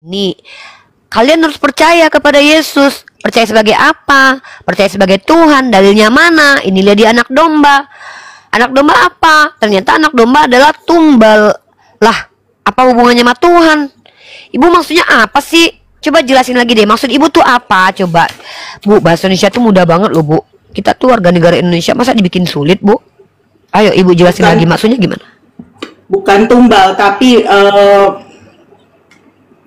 Nih, kalian harus percaya kepada Yesus. Percaya sebagai apa? Percaya sebagai Tuhan. Dalilnya mana? Ini lihat di anak domba. Anak domba apa? Ternyata anak domba adalah tumbal. Lah, apa hubungannya sama Tuhan? Ibu maksudnya apa sih? Coba jelasin lagi deh. Maksud ibu tuh apa? Coba. Bu, bahasa Indonesia tuh mudah banget loh, Bu. Kita tuh warga negara Indonesia, masa dibikin sulit, Bu? Ayo ibu jelasin lagi. Maksudnya gimana? Bukan tumbal, tapi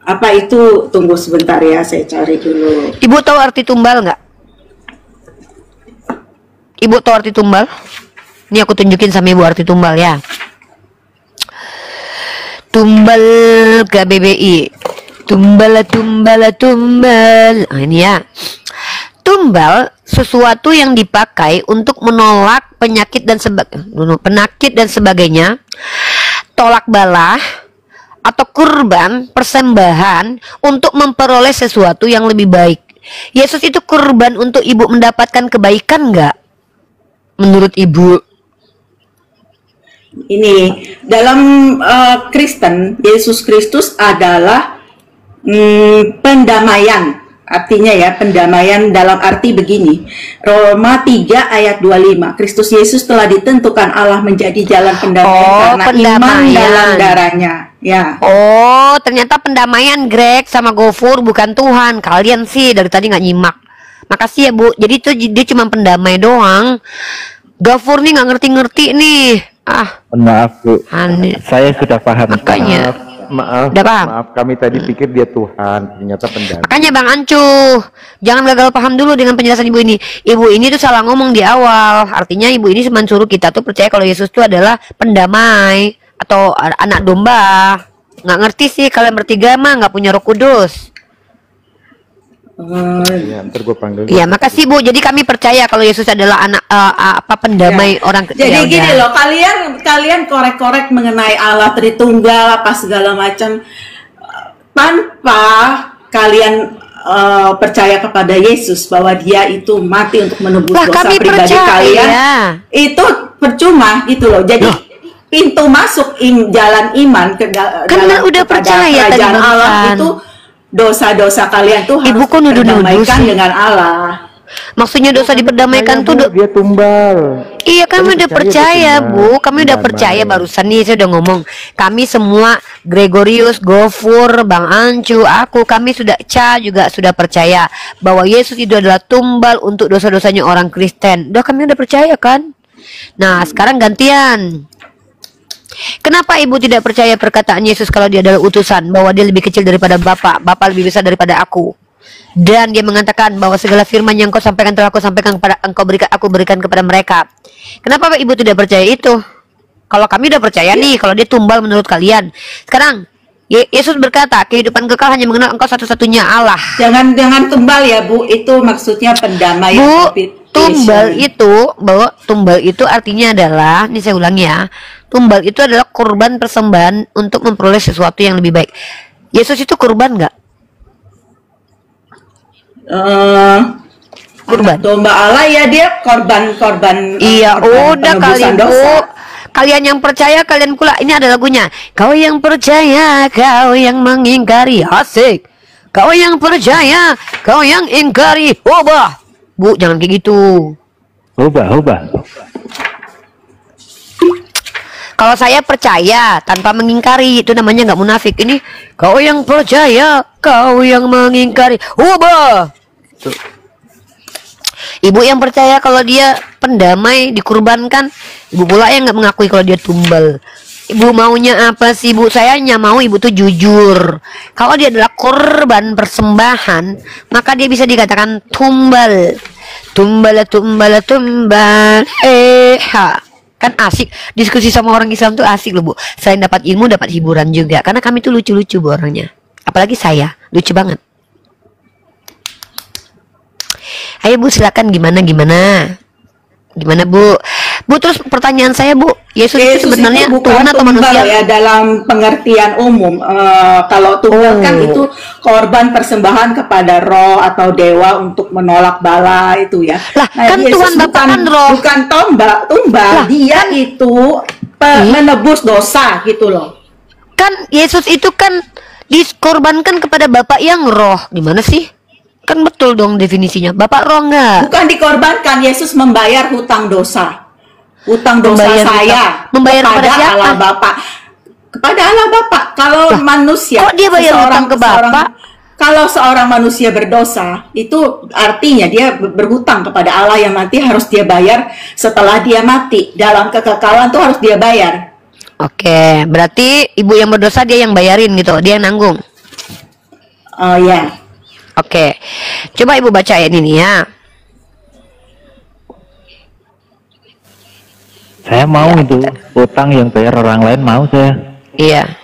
apa itu? Tunggu sebentar ya, saya cari dulu. Ibu tahu arti tumbal nggak? Ibu tahu arti tumbal? Ini aku tunjukin sama ibu arti tumbal ya. Tumbal KBBI. Tumbal, tumbal, tumbal. Nah, ini ya. Tumbal sesuatu yang dipakai untuk menolak penyakit dan sebagainya. Tolak bala atau kurban persembahan untuk memperoleh sesuatu yang lebih baik. Yesus itu kurban untuk ibu mendapatkan kebaikan nggak? Menurut ibu? Ini dalam Kristen, Yesus Kristus adalah pendamaian. Artinya ya, pendamaian dalam arti begini. Roma 3 ayat 25. Kristus Yesus telah ditentukan Allah menjadi jalan pendamaian karena iman dalam darahnya. Ya. Oh, ternyata pendamaian Greg sama Gofur bukan Tuhan. Kalian sih dari tadi nggak nyimak. Makasih ya, Bu. Jadi itu dia cuma pendamai doang. Gofur nih nggak ngerti-ngerti nih. Maaf, Bu. Aneh. Saya sudah paham. Makanya. Maaf, kami tadi pikir dia Tuhan, ternyata pendamai. Makanya Bang Ancu, jangan gagal paham dulu dengan penjelasan ibu ini. Ibu ini tuh salah ngomong di awal. Artinya ibu ini cuma suruh kita tuh percaya kalau Yesus itu adalah pendamai atau anak domba. Nggak ngerti sih kalian bertiga mah nggak punya Roh Kudus. Ya, ntar gue panggil. Ya, makasih Bu. Jadi kami percaya kalau Yesus adalah anak pendamai orang. Jadi gini loh, kalian korek-korek mengenai Allah Tritunggal apa segala macam tanpa kalian percaya kepada Yesus bahwa Dia itu mati untuk menebus dosa pribadi kalian. Itu percuma gitu loh. Jadi pintu masuk jalan iman ke dalam udah percaya kerajaan Allah itu dosa-dosa kalian tuh harus diperdamaikan dengan Allah. Maksudnya dosa diperdamaikan tuh dia tumbal. Iya, kami udah percaya, Bu. Kami udah percaya barusan nih saya udah ngomong. Kami semua Gregorius, Gofur, Bang Ancu, aku, kami sudah juga sudah percaya bahwa Yesus itu adalah tumbal untuk dosa-dosanya orang Kristen. Kami udah percaya kan? Nah, sekarang gantian. Kenapa ibu tidak percaya perkataan Yesus kalau dia adalah utusan, bahwa dia lebih kecil daripada Bapa lebih besar daripada aku, dan dia mengatakan bahwa segala firman yang kau sampaikan telah aku sampaikan kepada aku berikan kepada mereka. Kenapa ibu tidak percaya itu? Kalau kami udah percaya nih kalau dia tumbal menurut kalian. Sekarang Yesus berkata kehidupan kekal hanya mengenal engkau satu-satunya Allah. Jangan tumbal ya, Bu. Itu maksudnya pendamaian. Bu, tumbal itu artinya adalah, ini saya ulangi ya. Tumbal itu adalah kurban persembahan untuk memperoleh sesuatu yang lebih baik. Yesus itu kurban nggak? Kurban. Domba Allah ya, dia korban. Iya, udah kali Bu. Kalian yang percaya, kalian pula. Ini ada lagunya. Kau yang percaya, kau yang mengingkari. Asik. Kau yang percaya, kau yang ingkari. Ubah. Bu, jangan kayak gitu. Ubah. Kalau saya percaya tanpa mengingkari, itu namanya nggak munafik. Ini kau yang percaya, kau yang mengingkari. Ubah. Ibu yang percaya kalau dia pendamai dikurbankan, ibu pula yang nggak mengakui kalau dia tumbal. Ibu maunya apa sih, Bu? Saya hanya mau ibu tuh jujur. Kalau dia adalah korban persembahan, maka dia bisa dikatakan tumbal. Tumbal. Kan asik diskusi sama orang Islam tuh, asik loh Bu. Selain dapat ilmu, dapat hiburan juga. Karena kami tuh lucu-lucu Bu orangnya. Apalagi saya, lucu banget. Ayo Bu, silakan gimana Bu? Bu, terus pertanyaan saya Bu, Yesus itu sebenarnya Tuhan atau manusia? Ya, dalam pengertian umum, kalau Tuhan kan itu korban persembahan kepada roh atau dewa untuk menolak bala itu ya. Lah, kan Yesus Tuhan Bapa kan roh. Bukan tumbal, dia itu menebus dosa gitu loh. Kan Yesus itu kan Dikorbankan kepada Bapak yang roh. Gimana sih? Kan betul dong definisinya. Bapak roh enggak? Bukan dikorbankan, Yesus membayar hutang dosa. Hutang dosa Membayar saya membayar kepada siapa? Allah Bapa. Kepada Allah Bapa. Kalau manusia, kok dia bayar hutang ke Bapak? Kalau seorang manusia berdosa, itu artinya dia berhutang kepada Allah yang nanti harus dia bayar setelah dia mati. Dalam kekekalan tuh harus dia bayar. Oke, berarti ibu yang berdosa dia yang bayarin gitu, dia yang nanggung. Oh ya. Oke, coba ibu bacain ini ya. Saya mau itu utang yang bayar orang lain, mau saya. Iya.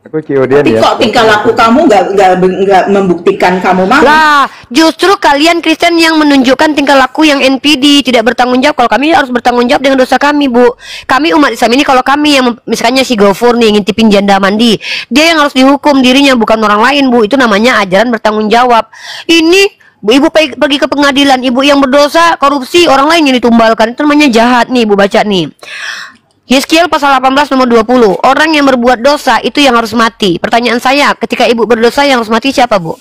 Aku COD Tapi ya. kok tingkah laku kamu nggak membuktikan kamu mau? Lah, justru kalian Kristen yang menunjukkan tingkah laku yang NPD, tidak bertanggung jawab. Kalau kami harus bertanggung jawab dengan dosa kami, Bu. Kami umat Islam ini, kalau kami yang misalnya si Gofur nih ngintipin janda mandi, dia yang harus dihukum dirinya, bukan orang lain, Bu. Itu namanya ajaran bertanggung jawab. Ini ibu pergi ke pengadilan, ibu yang berdosa korupsi, orang lain yang ditumbalkan, itu namanya jahat nih. Ibu baca nih Yeskiel pasal 18 nomor 20. Orang yang berbuat dosa itu yang harus mati. Pertanyaan saya, ketika ibu berdosa yang harus mati siapa, Bu?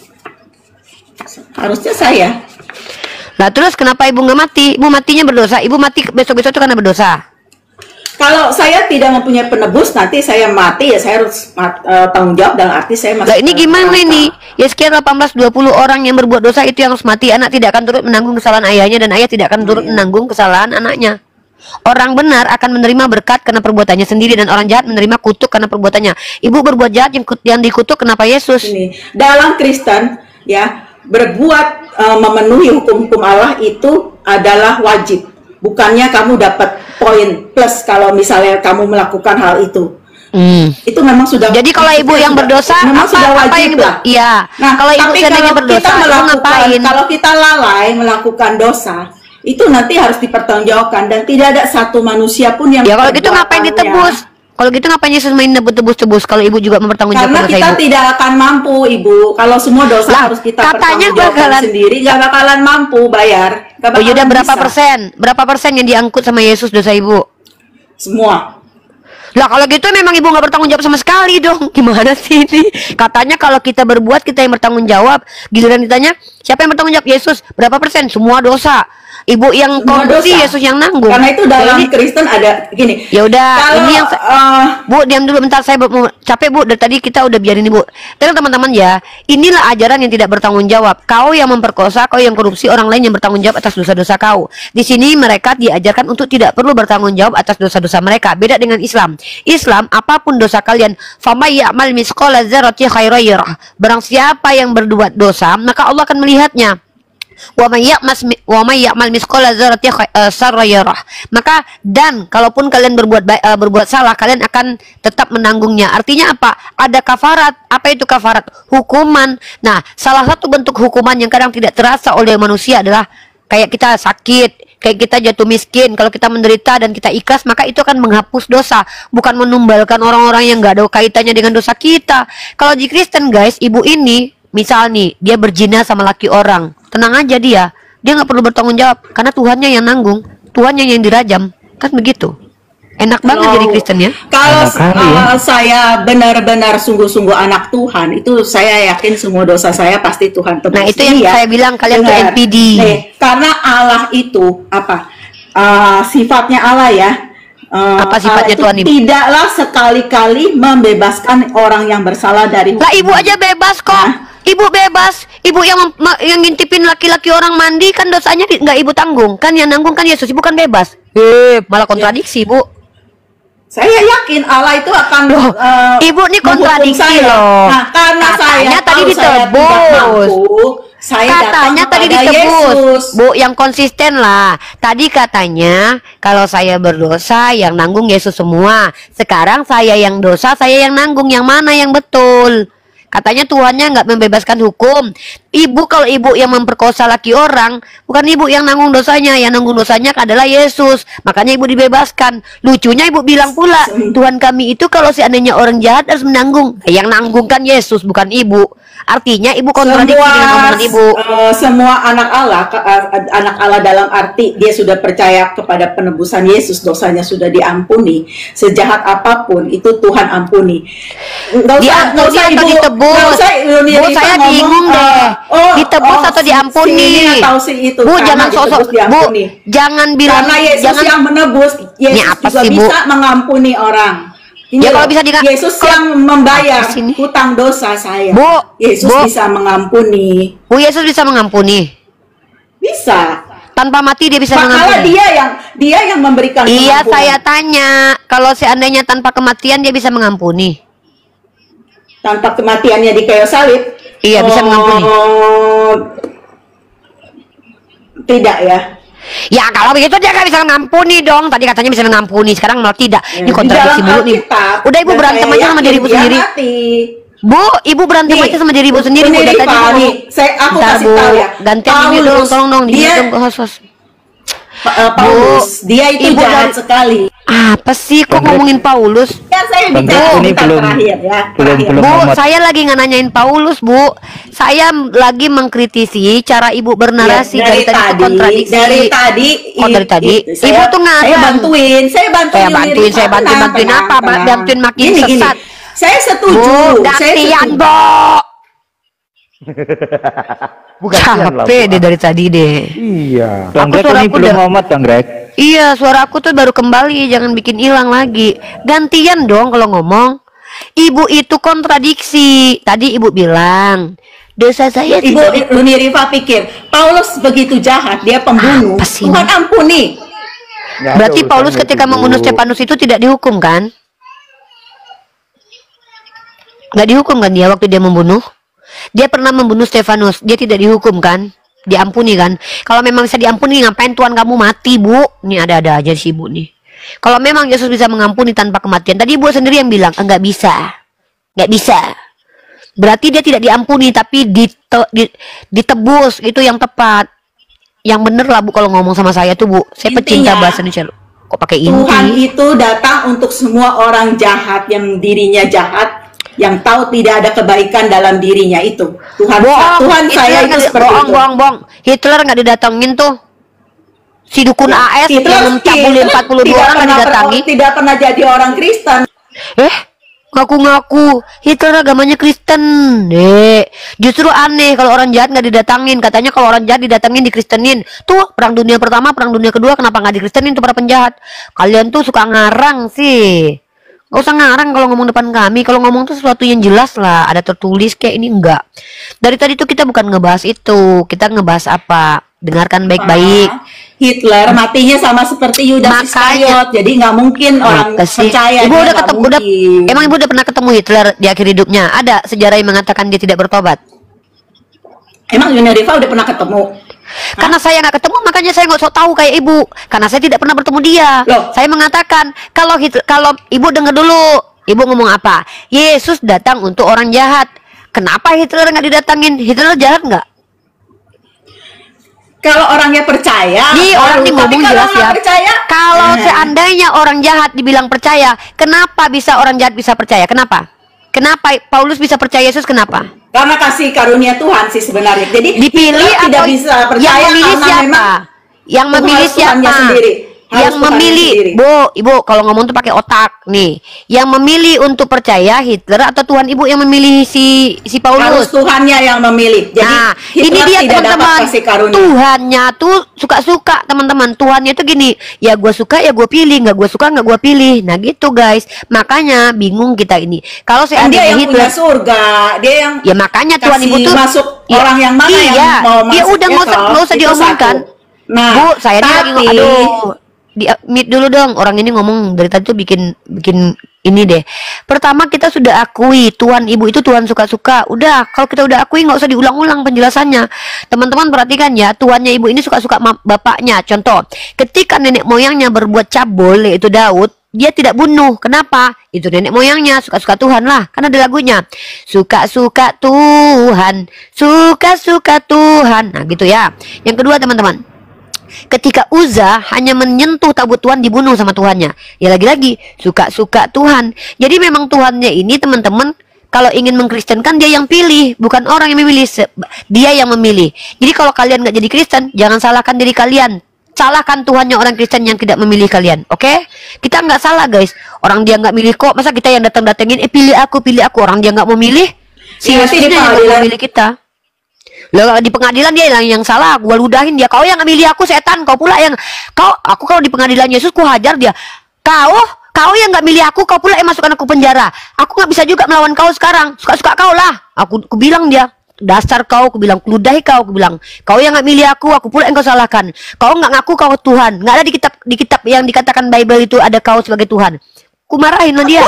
Harusnya saya. Nah terus kenapa ibu nggak mati? Ibu matinya berdosa. Ibu mati besok-besok itu karena berdosa. Kalau saya tidak mempunyai penebus, nanti saya mati ya saya harus tanggung jawab dalam arti saya masuk. Nah ini gimana ini? Yeskiel 18:20, orang yang berbuat dosa itu yang harus mati. Anak tidak akan turut menanggung kesalahan ayahnya dan ayah tidak akan turut menanggung kesalahan anaknya. Orang benar akan menerima berkat karena perbuatannya sendiri, dan orang jahat menerima kutuk karena perbuatannya. Ibu berbuat jahat yang dikutuk, kenapa Yesus? Ini dalam Kristen ya, berbuat memenuhi hukum-hukum Allah itu adalah wajib. Bukannya kamu dapat poin plus kalau misalnya kamu melakukan hal itu. Itu memang sudah. Jadi kalau ibu yang berdosa, apa yang ibu? Iya. Nah, kalau ibu tapi seandainya kalau berdosa, kita ibu melakukan, ngapain? kalau kita lalai melakukan dosa, itu nanti harus dipertanggungjawabkan, dan tidak ada satu manusia pun yang. Ya kalau gitu ngapain ditebus? Kalau gitu ngapain Yesus main tebus-tebus kalau ibu juga mempertanggungjawabkan Karena dosa kita ibu? tidak akan mampu, ibu. Kalau semua dosa Lah, harus kita katanya pertanggungjawabkan sendiri, nggak bakalan mampu bayar. Nggak Oh yaudah, bakalan berapa bisa. persen? Berapa persen yang diangkut sama Yesus dosa ibu? Semua. Lah kalau gitu memang ibu nggak bertanggung jawab sama sekali dong. Gimana sih ini? Katanya kalau kita berbuat kita yang bertanggung jawab. Giliran ditanya siapa yang bertanggung jawab? Yesus. Berapa persen? Semua dosa. Ibu yang Semua korupsi, dosa. Yesus yang nanggung. Karena itu dalam Ini- Kristen ada gini. Ya udah, Kalau, ini yang Bu, diam dulu bentar, saya capek Bu, dari tadi kita udah biarin Ibu. Tenang teman-teman ya, inilah ajaran yang tidak bertanggung jawab. Kau yang memperkosa, kau yang korupsi, orang lain yang bertanggung jawab atas dosa-dosa kau. Di sini mereka diajarkan untuk tidak perlu bertanggung jawab atas dosa-dosa mereka. Beda dengan Islam. Islam, apapun dosa kalian, famay ya'mal misqala dzarratin khairan yarah. Barang siapa yang berbuat dosa, maka Allah akan melihatnya. Wa may ya'mal misqala dzarratin syarran yarah. Maka dan kalaupun kalian berbuat salah, kalian akan tetap menanggungnya. Artinya apa? Ada kafarat. Apa itu kafarat? Hukuman. Nah, salah satu bentuk hukuman yang kadang tidak terasa oleh manusia adalah kayak kita sakit, kayak kita jatuh miskin. Kalau kita menderita dan kita ikhlas, maka itu akan menghapus dosa, bukan menumbalkan orang-orang yang nggak ada kaitannya dengan dosa kita. Kalau di Kristen guys, ibu ini misal nih, dia berzina sama laki orang, tenang aja dia nggak perlu bertanggung jawab karena Tuhannya yang nanggung, Tuhannya yang dirajam, kan begitu. Enak banget jadi Kristen ya. Kalau Enak kali ya. saya benar-benar sungguh-sungguh anak Tuhan, itu saya yakin semua dosa saya pasti Tuhan tebus. Nah, itu yang Iya, saya bilang kalian tuh benar. NPD. Nih, karena Allah itu apa? Sifatnya Allah ya. Apa sifatnya Allah itu Tuhan, Ibu? Tidaklah sekali-kali membebaskan orang yang bersalah dari Lah ibu aja bebas kok. Hah? Ibu bebas. Ibu yang ngintipin laki-laki orang mandi kan dosanya nggak ibu tanggung. Kan yang nanggung kan Yesus, ibu kan bebas. Malah kontradiksi, Bu. Saya yakin Allah itu akan Loh, Ibu nih menghukum kontradiksi saya. loh. Nah, karena Katanya saya tadi tahu saya tidak ditebus. mampu, saya Katanya datang tadi kepada ditebus. Yesus. Bu, yang konsisten lah. Tadi katanya kalau saya berdosa yang nanggung Yesus semua. Sekarang saya yang dosa, saya yang nanggung. Yang mana yang betul? Katanya Tuhannya nggak membebaskan hukum. Ibu, kalau ibu yang memperkosa laki orang, bukan ibu yang nanggung dosanya. Yang nanggung dosanya adalah Yesus. Makanya ibu dibebaskan. Lucunya ibu bilang pula, Tuhan kami itu kalau seandainya orang jahat harus menanggung. Yang nanggung kan Yesus, bukan ibu. Artinya ibu kontradiksi dengan omongan ibu. Semua anak Allah dalam arti dia sudah percaya kepada penebusan Yesus, dosanya sudah diampuni. Sejahat apapun itu Tuhan ampuni. Nggak usah ibu, nggak usah Bu, saya bingung deh. Ditebus atau diampuni? Si ini atau si itu. Bu, jangan sosok. Bu, jangan bilang. Karena Yesus jangan, yang menebus, Yesus apa juga sih, Bu? bisa mengampuni orang. Ini Ya, kalau bisa Yesus yang membayar Apa sih ini? hutang dosa saya. Bu, Yesus Bu. bisa mengampuni. Bu, Yesus bisa mengampuni. Bisa. Tanpa mati dia bisa Malah mengampuni. dia yang memberikan Iya, pengampunan. saya tanya, kalau seandainya tanpa kematian dia bisa mengampuni. Tanpa kematiannya di kayu salib. Iya, bisa mengampuni. Tidak ya. Ya kalau begitu dia nggak bisa mengampuni dong. Tadi katanya bisa mengampuni, sekarang malah tidak. Ini Di kontradiksi dalam mulu nih. Alkitab, Udah ibu dan berantem saya aja sama yakin diri ibu dia sendiri. mati. Bu, ibu berantem aja sama diri ibu sendiri. Bu, Ini dari tadi Rifa, ngomong. nih, aku Bentar, kasih Bu. tahu ya. Gantian ini dong, tolong dong. Dia, Dong, host. Paulus, dia itu Ibu jahat dari- sekali. Apa sih kok Bang ngomongin Paulus? Ya saya Bang bicara Rifa ini bentar belum- terakhir ya. belum- terakhir. belum. Bu, Muhammad. saya lagi nggak nanyain Paulus, Bu. Saya lagi mengkritisi cara ibu bernarasi. Ya, Dari tadi itu kontradiksi. dari tadi, Oh, dari tadi. saya- Ibu tuh ngarang. Saya bantuin Saya bantuin Rifa. apa? Tenang. Bantuin makin Gini, sesat. Saya setuju. Bu, saya gantian, setuju. Bu. Bukan sian lah, Capek Bu. deh dari tadi deh. Iya. Bang Aku Greg ini suaraku belum udah- Muhammad, Bang Greg. Iya, suara aku tuh baru kembali, jangan bikin hilang lagi. Gantian dong kalau ngomong. Ibu itu kontradiksi. Tadi ibu bilang, dosa saya Ibu tidak. Luni Rifa pikir Paulus begitu jahat, dia pembunuh. Apa sih Tuhan ini? ampuni. Nggak ada Berarti Paulus urusannya ketika itu, Bu. membunuh Stefanus itu tidak dihukum kan? Nggak dihukum kan dia waktu dia membunuh? Dia pernah membunuh Stefanus, dia tidak dihukum kan? Diampuni kan? Kalau memang bisa diampuni, ngapain Tuhan kamu mati, Bu? Ini ada-ada aja sih, Bu nih. Kalau memang Yesus bisa mengampuni tanpa kematian, tadi Ibu sendiri yang bilang, enggak bisa. Nggak bisa. Berarti dia tidak diampuni, tapi ditebus, itu yang tepat. Yang bener lah, Bu, kalau ngomong sama saya tuh, Bu. Saya pecinta Intinya, bahasa Indonesia. Kok pakai Tuhan inti? itu datang untuk semua orang jahat yang dirinya jahat, yang tahu tidak ada kebaikan dalam dirinya itu. Tuhan saya itu seperti itu. bohong. Hitler nggak didatengin tuh. Si dukun AS yang mencabulin 42 orang nggak didatangi. Tidak pernah jadi orang Kristen. Ngaku-ngaku Hitler agamanya Kristen. Justru aneh kalau orang jahat nggak didatangin. Katanya kalau orang jahat didatengin dikristenin. Tuh perang dunia pertama, perang dunia kedua, kenapa nggak dikristenin tuh para penjahat? Kalian tuh suka ngarang sih. Gak usah ngarang kalau ngomong depan kami. Kalau ngomong tuh sesuatu yang jelas lah, ada tertulis, kayak ini enggak. Dari tadi tuh kita bukan ngebahas itu, kita ngebahas apa? Dengarkan baik-baik. Hitler matinya sama seperti Yudas Makanya. Iskariot, jadi nggak mungkin orang Apa sih? percaya. Ibu dia udah nggak ketemu, mungkin. emang ibu udah pernah ketemu Hitler di akhir hidupnya? Ada sejarah yang mengatakan dia tidak bertobat? Emang Yuna Rifa udah pernah ketemu? Karena saya nggak ketemu, makanya saya nggak sok tahu kayak ibu. Karena saya tidak pernah bertemu dia. Loh. Saya mengatakan kalau ibu dengar dulu, ibu ngomong apa? Yesus datang untuk orang jahat. Kenapa Hitler nggak didatangin? Hitler jahat nggak? Kalau orangnya percaya, Nih orang tapi nih ngomong kalau jelas nggak ya. percaya, Kalau seandainya orang jahat dibilang percaya, kenapa bisa orang jahat bisa percaya? Kenapa? Kenapa Paulus bisa percaya Yesus? Kenapa? karena kasih karunia Tuhan sih sebenarnya. Jadi Dipilih Hitler tidak atau bisa percaya yang memilih karena siapa? memang Yang memilih Tuhannya siapa? sendiri. Harus Yang Tuhannya memilih, sendiri. Bu, ibu kalau ngomong tuh pakai otak nih. Yang memilih untuk percaya Hitler atau Tuhan ibu yang memilih si Harus Paulus? Tuhannya yang memilih. Jadi Nah, ini Hitler dia tidak dapat teman-teman. kasih karunia. Tuhannya tuh suka-suka teman-teman. Tuhannya tuh gini, ya gue suka ya gue pilih, nggak gue suka nggak gue pilih. Nah gitu guys. Makanya bingung kita ini. Kalau Kan dia seandainya yang Hitler, punya surga, dia yang ya makanya Tuhan kasih ibu tuh masuk ya, orang yang mana iya, yang mau masuk. ya udah nggak usah Itu diomongkan. satu. Nah, Bu, saya ini lagi tapi di mute dulu dong. Orang ini ngomong dari tadi tuh bikin ini deh. Pertama kita sudah akui Tuhan ibu itu Tuhan suka-suka. Udah, kalau kita udah akui nggak usah diulang-ulang penjelasannya. Teman-teman perhatikan ya, Tuhannya ibu ini suka-suka bapaknya. Contoh, ketika nenek moyangnya berbuat cabul yaitu Daud, dia tidak bunuh. Kenapa? Itu nenek moyangnya, suka-suka Tuhan lah. Kan ada lagunya. Suka-suka Tuhan, suka-suka Tuhan. Nah gitu ya. Yang kedua teman-teman, ketika Uza hanya menyentuh tabut Tuhan, dibunuh sama Tuhannya. Ya lagi-lagi suka-suka Tuhan. Jadi memang Tuhannya ini teman-teman, kalau ingin mengkristenkan dia yang pilih, bukan orang yang memilih, dia yang memilih. Jadi kalau kalian nggak jadi Kristen, jangan salahkan diri kalian, salahkan Tuhannya orang Kristen yang tidak memilih kalian. Oke? Kita nggak salah guys, orang dia nggak milih kok, masa kita yang datang-datengin pilih aku, orang dia nggak mau milih, si Yesusnya yang nggak mau milih kita. Lah di pengadilan dia yang salah, gua ludahin dia, kau yang nggak milih aku setan, kau pula yang aku kalau di pengadilan Yesus ku hajar dia, kau yang nggak milih aku, kau pula yang masukkan aku penjara. Aku nggak bisa juga melawan kau sekarang, suka-suka kau lah. Aku bilang dia, dasar kau, aku bilang, ludahi kau, aku bilang, kau yang nggak milih aku pula yang kau salahkan. Kau nggak ngaku kau Tuhan, nggak ada di kitab yang dikatakan Bible itu ada kau sebagai Tuhan. Ku marahin lah dia.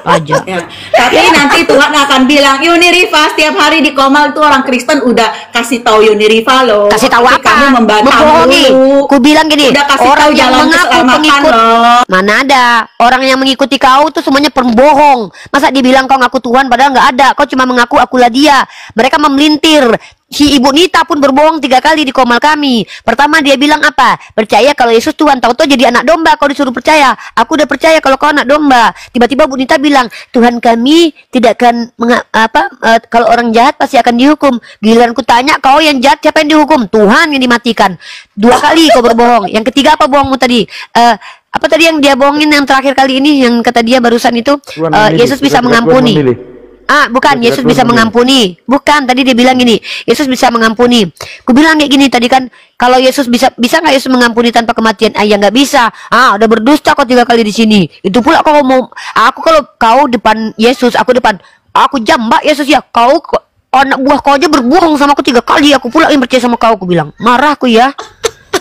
Aja. Ya. Tapi nanti Tuhan akan bilang, Yuni Riva setiap hari di Komal itu orang Kristen udah kasih tahu Yuni Riva loh. Kasih tahu apa? Kamu membantah Membohongi. dulu. Ku bilang gini, Udah kasih orang tahu yang jalan mengaku keselamatan pengikut loh. mana ada orang yang mengikuti kau tuh semuanya pembohong. Masa dibilang kau ngaku Tuhan padahal nggak ada. Kau cuma mengaku akulah dia. Mereka memelintir. Si Ibu Nita pun berbohong 3 kali di Komal kami. Pertama dia bilang apa? Percaya kalau Yesus Tuhan. Tahu-tahu jadi anak domba. Kau disuruh percaya. Aku udah percaya kalau kau anak domba. Tiba-tiba Bu Nita bilang, Tuhan kami tidak akan kalau orang jahat pasti akan dihukum. Giliran ku tanya, kau yang jahat siapa yang dihukum? Tuhan yang dimatikan. 2 kali kau berbohong. Yang ketiga apa bohongmu tadi? Apa tadi yang dia bohongin yang terakhir kali ini, yang kata dia barusan itu, Yesus bisa mengampuni. Bukan, Yesus bisa mengampuni. Bukan, tadi dia bilang gini, Yesus bisa mengampuni. Ku bilang kayak gini tadi kan, kalau Yesus bisa nggak Yesus mengampuni tanpa kematian? Ya nggak bisa. Udah berdusta kau 3 kali di sini. Itu pula kau mau, kalau kau depan Yesus, aku depan, aku jambak Yesus ya. Kau anak buah kau aja berbohong sama aku 3 kali. Aku pula yang percaya sama kau. Aku bilang, marah aku ya.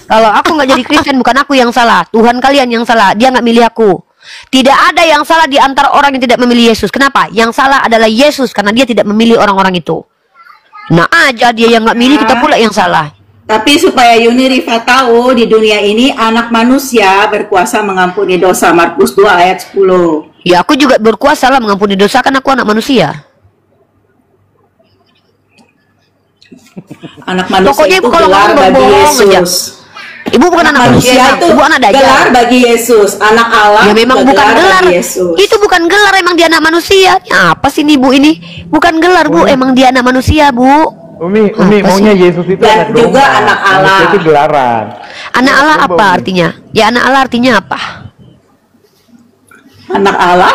Kalau aku nggak jadi Kristen, bukan aku yang salah, Tuhan kalian yang salah. Dia nggak milih aku. Tidak ada yang salah di antara orang yang tidak memilih Yesus. Kenapa? Yang salah adalah Yesus karena dia tidak memilih orang-orang itu. Nah aja dia yang nggak milih, kita pula yang salah. Tapi supaya Yuni Riva tahu, di dunia ini anak manusia berkuasa mengampuni dosa. Markus 2 ayat 10. Ya aku juga berkuasa lah mengampuni dosa, kan aku anak manusia. Anak manusia Pokoknya itu kalau gelar ngomong bagi berbohong aja. Yesus. Ibu bukan anak manusia, itu ibu anak dajjal. gelar bagi Yesus, anak Allah. Ya memang juga bukan gelar. bagi Yesus. Itu bukan gelar, emang dia anak manusia. Ya, apa sih nih Bu ini? Bukan gelar Bu, emang dia anak manusia Bu. Umi Apa maunya sih? Yesus itu Dan anak juga domba. anak Allah. Manusia itu gelaran. Anak Allah Coba, apa Umi. artinya? Ya anak Allah artinya apa? Anak Allah,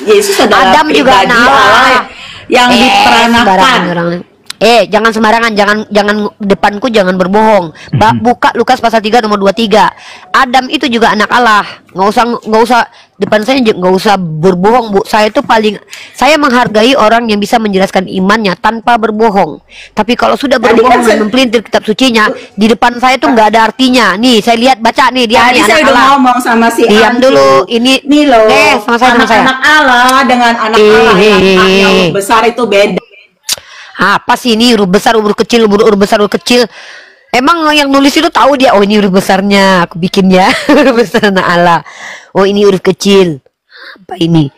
Yesus adalah Adam juga pribadi anak Allah. yang diperanakan. Sembarangan orang. Jangan sembarangan, jangan depanku jangan berbohong. Buka Lukas pasal 3 nomor 23. Adam itu juga anak Allah. Nggak usah depan saya, nggak usah berbohong Bu. Saya menghargai orang yang bisa menjelaskan imannya tanpa berbohong. Tapi kalau sudah Tadi berbohong kan dan mempelintir kitab sucinya di depan saya tuh nggak ada artinya. Nih saya lihat, baca nih dia Tadi nih saya anak udah Allah. ngomong sama si Diam Anju. dulu, ini nih loh, sama saya. anak Allah dengan anak Allah yang besar itu beda. Apa sih ini huruf besar, huruf kecil, huruf besar, huruf kecil? Emang yang nulis itu tahu dia, oh ini huruf besarnya, aku bikin ya, huruf besar anak Allah. Oh ini huruf kecil. Apa ini?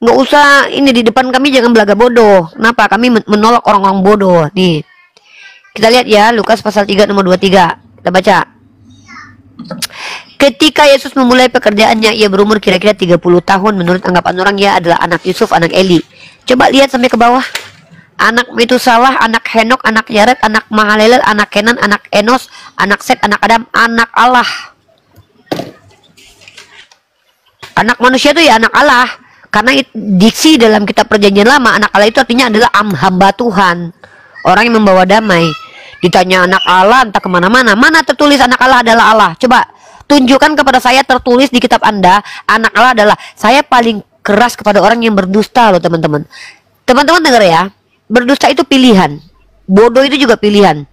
Nggak usah, ini di depan kami jangan belaga bodoh. Kenapa? Kami menolak orang-orang bodoh. Nih, kita lihat ya, Lukas pasal 3 nomor 23. Kita baca. Ketika Yesus memulai pekerjaannya, ia berumur kira-kira 30 tahun. Menurut anggapan orang, ia adalah anak Yusuf, anak Eli. Coba lihat sampai ke bawah. Anak Metusalah, anak Henok, anak Yared, anak Mahalalel, anak Kenan, anak Enos, anak Set, anak Adam, anak Allah. Anak manusia itu ya anak Allah. Karena diksi dalam kitab perjanjian lama, anak Allah itu artinya adalah hamba Tuhan, orang yang membawa damai. Ditanya anak Allah entah kemana-mana, mana tertulis anak Allah adalah Allah? Coba tunjukkan kepada saya tertulis di kitab Anda, anak Allah adalah. Saya paling keras kepada orang yang berdusta loh teman-teman. Teman-teman dengar ya, berdusta itu pilihan, bodoh itu juga pilihan.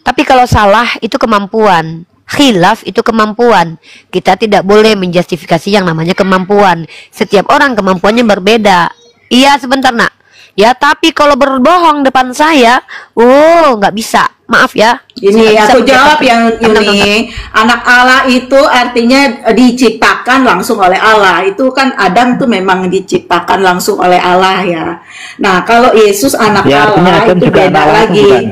Tapi kalau salah itu kemampuan, khilaf itu kemampuan. Kita tidak boleh menjustifikasi yang namanya kemampuan. Setiap orang kemampuannya berbeda. Iya sebentar nak. Ya tapi kalau berbohong depan saya, nggak bisa. Maaf ya. Ini Saya aku bisa jawab menjawab. yang Tenang, ini. Anak Allah itu artinya diciptakan langsung oleh Allah. Itu kan Adam tuh memang diciptakan langsung oleh Allah ya. Nah, kalau Yesus anak Ya artinya Allah Adam itu juga beda anak Allah atau lagi. bukan?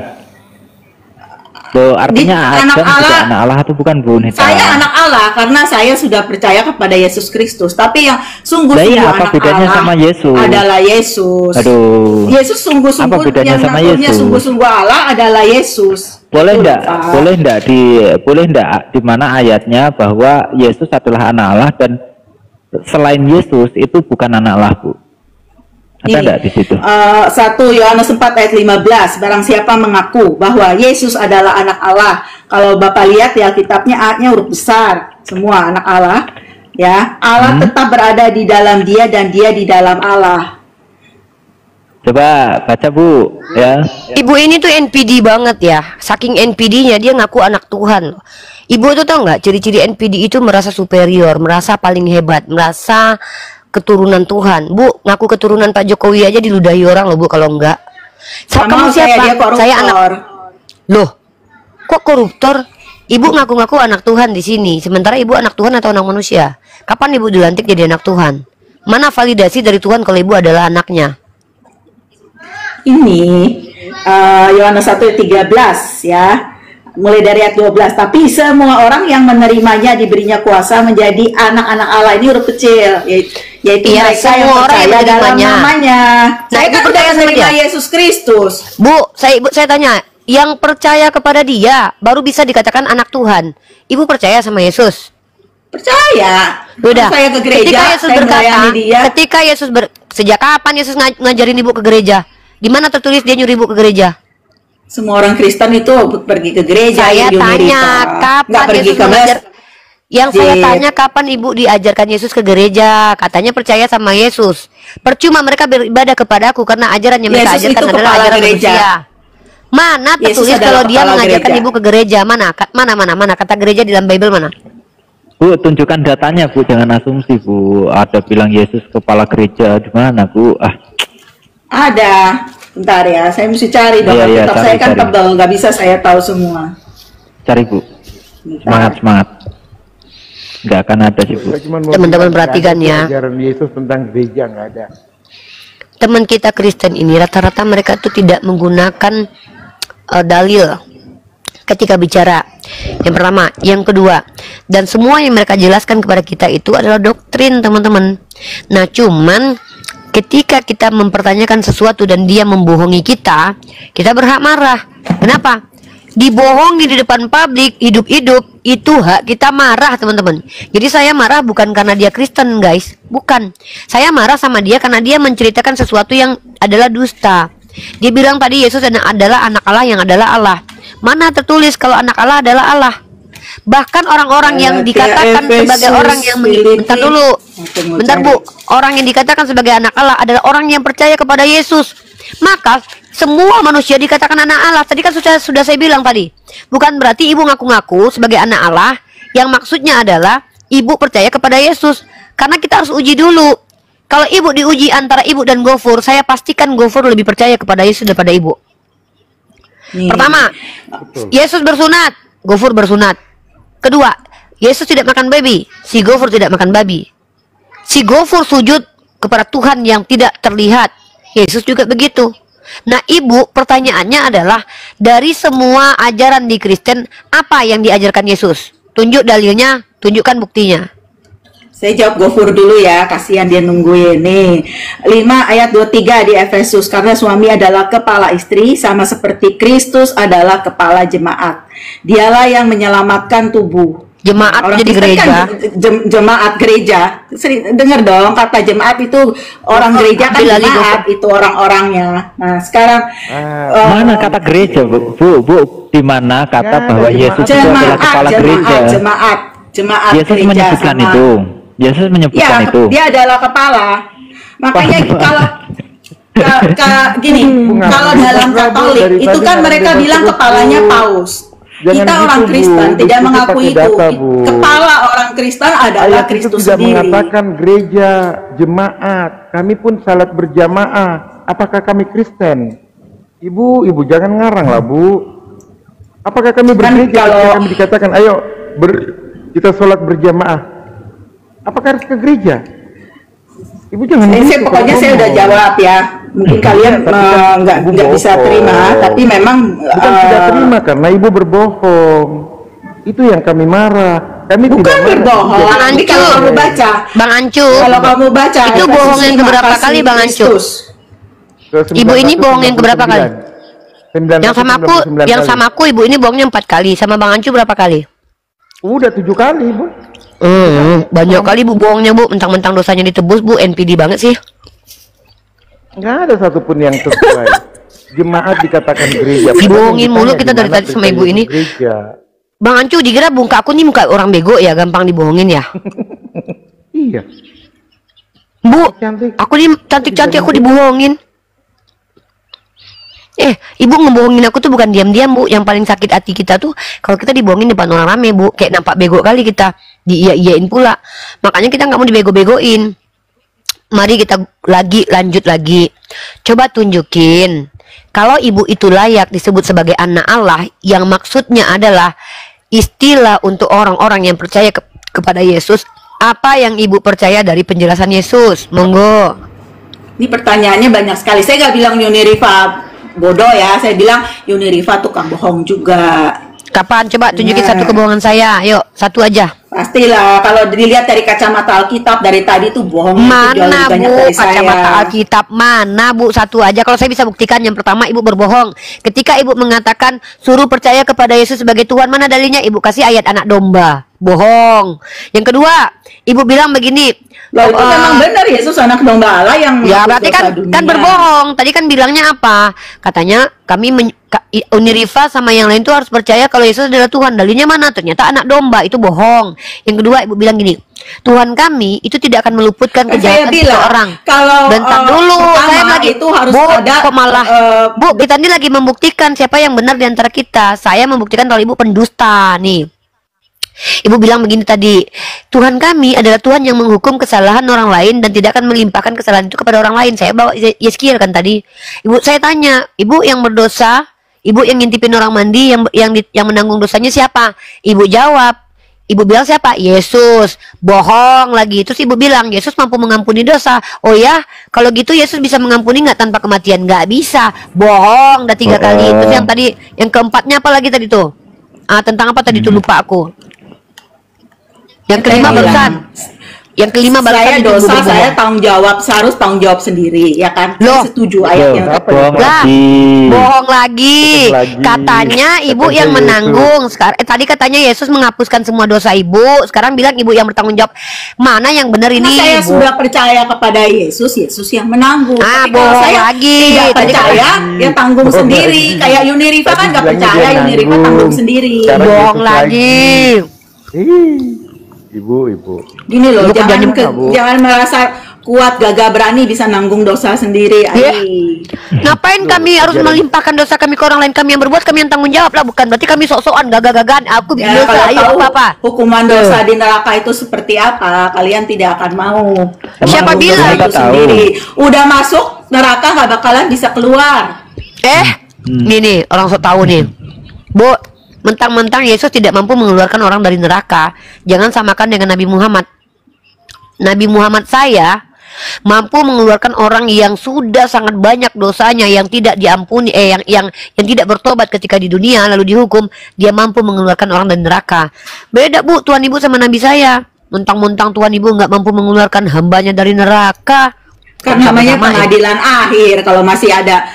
Loh, artinya Anak Adam juga Allah, anak Allah atau bukan Bu Nita? saya anak Allah karena saya sudah percaya kepada Yesus Kristus. Tapi yang Lah sungguh-sungguh iya, apa anak bedanya Allah sama Yesus? adalah Yesus. Aduh. Yesus sungguh-sungguh Apa bedanya yang sama ngakunya Yesus? sungguh-sungguh Allah adalah Yesus. Boleh Betul, enggak? Pak. Boleh enggak di mana ayatnya bahwa Yesus adalah anak Allah dan selain Yesus itu bukan anak Allah, Bu? Ada Ini, enggak di situ? 1 Yohanes 4 ayat 15, barang siapa mengaku bahwa Yesus adalah anak Allah. Kalau Bapak lihat di Alkitabnya ayatnya huruf besar, semua anak Allah. Ya, Allah tetap berada di dalam dia dan dia di dalam Allah. Coba baca Bu, ya. Ibu ini tuh NPD banget ya. Saking NPD-nya dia ngaku anak Tuhan loh. Ibu tuh tau nggak ciri-ciri NPD itu merasa superior, merasa paling hebat, merasa keturunan Tuhan. Bu, ngaku keturunan Pak Jokowi aja diludahi orang loh Bu kalau enggak. Kamu siapa? Dia koruptor. Saya anak. Loh, kok koruptor? Ibu ngaku-ngaku anak Tuhan di sini. Sementara ibu anak Tuhan atau anak manusia? Kapan ibu dilantik jadi anak Tuhan? Mana validasi dari Tuhan kalau ibu adalah anaknya? Ini Yohanes 1 ayat 13 ya. Mulai dari ayat 12. Tapi semua orang yang menerimanya diberinya kuasa menjadi anak-anak Allah. Ini huruf kecil, yaitu Iya, mereka yang semua orang yang percaya dalam menerimanya. namanya. Nah, Saya ibu kan percaya udah sama menerima dia? Yesus Kristus. Bu, saya tanya, yang percaya kepada dia baru bisa dikatakan anak Tuhan. Ibu percaya sama Yesus? Percaya. Udah. Saya ke gereja, Ketika Yesus saya berkata, melayani dia. ketika Yesus sejak kapan Yesus ngajarin ibu ke gereja? Di mana tertulis dia nyuruh ibu ke gereja? Semua orang Kristen itu pergi ke gereja. Saya di tanya Amerika. Nggak kapan pergi Yesus ke mengajar? Yang saya masjid. tanya kapan ibu diajarkan Yesus ke gereja? Katanya percaya sama Yesus. Percuma mereka beribadah kepadaku karena ajaran yang mereka Yesus ajarkan itu adalah kepala ajaran gereja. manusia. Mana Yesus tertulis adalah kalau dia kepala mengajarkan gereja. ibu ke gereja? Mana kata gereja di dalam Bible mana? Bu, tunjukkan datanya Bu, jangan asumsi Bu. Ada bilang Yesus kepala gereja di mana Bu? Ada. Bentar ya, saya mesti cari dong. Iya, Alkitab cari, saya kan cari. tebal, nggak bisa saya tahu semua. Cari Bu. Bentar. Semangat. Nggak akan ada sih Bu. Saya cuma mau Teman-teman bilang, perhatikan nggak ada ya. ajaran Yesus tentang gereja nggak ada. Teman kita Kristen ini rata-rata mereka tuh tidak menggunakan dalil ketika bicara. Yang pertama, yang kedua, dan semua yang mereka jelaskan kepada kita itu adalah doktrin, teman-teman. Nah, cuman ketika kita mempertanyakan sesuatu dan dia membohongi kita berhak marah. Kenapa? Dibohongi di depan publik, hidup-hidup, itu hak kita marah, teman-teman. Jadi saya marah bukan karena dia Kristen, guys. Bukan. Saya marah sama dia karena dia menceritakan sesuatu yang adalah dusta. Dia bilang tadi Yesus adalah anak Allah yang adalah Allah. Mana tertulis kalau anak Allah adalah Allah? Bahkan orang-orang yang dikatakan sebagai orang yang bentar dulu. Bentar Bu, orang yang dikatakan sebagai anak Allah adalah orang yang percaya kepada Yesus. Maka semua manusia dikatakan anak Allah. Tadi kan sudah saya bilang tadi. Bukan berarti ibu ngaku-ngaku sebagai anak Allah. Yang maksudnya adalah ibu percaya kepada Yesus. Karena kita harus uji dulu. Kalau ibu diuji antara ibu dan Gofur, saya pastikan Gofur lebih percaya kepada Yesus daripada ibu. Nih. Pertama, Yesus bersunat, Gofur bersunat. Kedua, Yesus tidak makan babi, si Gofur tidak makan babi. Si Gofur sujud kepada Tuhan yang tidak terlihat. Yesus juga begitu. Nah, ibu, pertanyaannya adalah dari semua ajaran di Kristen, apa yang diajarkan Yesus? Tunjuk dalilnya, tunjukkan buktinya. Saya jawab Gofur dulu ya, kasihan dia nungguin nih. 5 ayat 23 di Efesus, karena suami adalah kepala istri sama seperti Kristus adalah kepala jemaat. Dialah yang menyelamatkan tubuh. Jemaat Orang jadi Kristen gereja. kan jemaat gereja. Dengar dong kata jemaat itu orang gereja kan Ambil alih jemaat itu orang-orangnya. Nah, sekarang Mana kata gereja Bu? Di mana kata Ya, bahwa ada Yesus itu adalah kepala gereja? Jemaat Yesus gereja menyebutkan sama. itu. Yesus menyebutkan Ya, itu. dia adalah kepala. Makanya kalau gini, kalau dalam Katolik itu kan mereka bilang kepalanya paus. Jangan Kita gitu, orang Bu. Kristen tidak Diskusi mengakui pakai itu. data, Bu. Kepala orang Kristen adalah Ayat itu Kristus tidak sendiri. mengatakan gereja, jemaat. Kami pun salat berjamaah. Apakah kami Kristen? Ibu jangan ngarang lah Bu. Apakah kami bergereja kalau- ketika kami dikatakan ayo kita sholat berjamaah? Apakah harus ke gereja? Ibu jangan Saya gitu pokoknya kalau saya udah ngomong. jawab ya. Mungkin kalian Tapi kan nggak ibu bisa bohong. terima, tapi memang Bukan tidak terima karena ibu berbohong. Itu yang kami marah. Kami bukan tidak marah. berbohong. Bang Nanti Ancu. kalau kamu baca, Bang Ancu, kalau kamu baca itu kasih bohong yang terima keberapa kasih kali Bang Ancu? Kristus. Ibu ini bohong yang keberapa kali? 999 Yang sama aku, yang kali. sama aku ibu ini bohongnya 4 kali, sama Bang Ancu berapa kali? Udah 7 kali, Bu. Banyak kali bu bohongnya bu, mentang-mentang dosanya ditebus bu, NPD banget sih. Nggak ada satupun yang sesuai. Jemaat dikatakan gereja. Dibohongin mulu Ditanya kita dari di mana tadi sama ibu percaya ini. Gereja. Bang Ancu dikira muka aku nih muka orang bego ya, gampang dibohongin ya. Iya. Bu, Cantik. aku nih cantik-cantik aku dibohongin. Ibu ngebohongin aku tuh bukan diam-diam bu. Yang paling sakit hati kita tuh kalau kita dibohongin depan orang rame bu. Kayak nampak bego kali kita, diiyain pula. Makanya kita nggak mau dibego-begoin. Mari kita lanjut lagi. Coba tunjukin kalau ibu itu layak disebut sebagai anak Allah, yang maksudnya adalah istilah untuk orang-orang yang percaya kepada Yesus. Apa yang ibu percaya dari penjelasan Yesus? Monggo. Ini pertanyaannya banyak sekali. Saya nggak bilang Yuni Rifa bodoh ya. Saya bilang Yuni Rifa tukang bohong juga. Kapan? Coba tunjukin Nah. satu kebohongan saya. Yuk, satu aja. Pastilah kalau dilihat dari kacamata Alkitab dari tadi tuh bohongnya itu jauh Mana lebih banyak bu dari kacamata saya. Alkitab? Mana bu? Satu aja. Kalau saya bisa buktikan, yang pertama ibu berbohong. Ketika ibu mengatakan suruh percaya kepada Yesus sebagai Tuhan, mana dalilnya? Ibu kasih ayat anak domba. Bohong. Yang kedua, ibu bilang begini. Loh, itu eh, memang benar Yesus anak domba Allah yang Ya menghapus berarti dosa kan dunia. berbohong. Tadi kan bilangnya apa? Katanya kami Unirifa sama yang lain tuh harus percaya kalau Yesus adalah Tuhan. Dalilnya mana? Ternyata anak domba. Itu bohong. Yang kedua ibu bilang gini, Tuhan kami itu tidak akan meluputkan Kan saya kejahatan bilang, seseorang. kalau Bentar dulu, pertama saya lagi itu harus Bu, ada kok malah Bu, kita ini lagi membuktikan siapa yang benar di antara kita. Saya membuktikan kalau ibu pendusta nih. Ibu bilang begini tadi, Tuhan kami adalah Tuhan yang menghukum kesalahan orang lain dan tidak akan melimpahkan kesalahan itu kepada orang lain. Saya bawa Yeskiel kan tadi. Ibu saya tanya, ibu yang berdosa, ibu yang ngintipin orang mandi, yang menanggung dosanya siapa? Ibu jawab, ibu bilang siapa? Yesus. Bohong lagi. Terus ibu bilang Yesus mampu mengampuni dosa. Oh ya, kalau gitu Yesus bisa mengampuni nggak tanpa kematian? Nggak bisa. Bohong. Udah 3 kali. Terus yang tadi, yang keempatnya apa lagi tadi tuh? Tentang apa tadi tuh lupa aku. Yang kelima Saya barusan. Yang kelima barusan saya itu dosa, berbohong. saya tanggung jawab, saya harus tanggung jawab sendiri, ya kan? Loh. Saya setuju ayatnya. Apa ya? Bohong Lah, lagi. bohong lagi. Bohong lagi. Katanya ibu Katanya yang Yesus. menanggung. Sekarang tadi katanya Yesus menghapuskan semua dosa ibu. Sekarang bilang ibu yang bertanggung jawab. Mana yang benar Karena ini? saya Bu? sudah percaya kepada Yesus, Yesus yang menanggung. Tapi kalau bohong saya lagi. tidak Tadi percaya, ya tanggung Bohong sendiri. lagi. Kayak Yuni Rifa kan Tadi nggak bilangnya percaya, dia Yuni Rifa nanggung. tanggung sendiri. Sekarang Bohong Yesus lagi. Ih, ibu. Gini loh, Ibu kerjanya mana, Bu? jangan merasa kuat, gagah berani bisa nanggung dosa sendiri. Iya. Ai. Ngapain kami harus melimpahkan dosa kami ke orang lain? Kami yang berbuat, kami yang tanggung jawab lah. Bukan berarti kami sok-sokan gagah-gagahan. Aku bikin Ya, dosa, kalau ayo tahu apa-apa. hukuman dosa di neraka itu seperti apa, kalian tidak akan mau. Siapa menanggung bilang? dosa itu Kita tahu. sendiri. Udah masuk neraka nggak bakalan bisa keluar. Nih orang sok tahu nih. Bu, mentang-mentang Yesus tidak mampu mengeluarkan orang dari neraka, jangan samakan dengan Nabi Muhammad. Nabi Muhammad saya mampu mengeluarkan orang yang sudah sangat banyak dosanya, yang tidak diampuni, yang tidak bertobat ketika di dunia lalu dihukum, dia mampu mengeluarkan orang dari neraka. Beda Bu, Tuhan Ibu sama Nabi saya. Mentang-mentang Tuhan Ibu nggak mampu mengeluarkan hambanya dari neraka. Kan namanya Sama-sama, pengadilan akhir. Kalau masih ada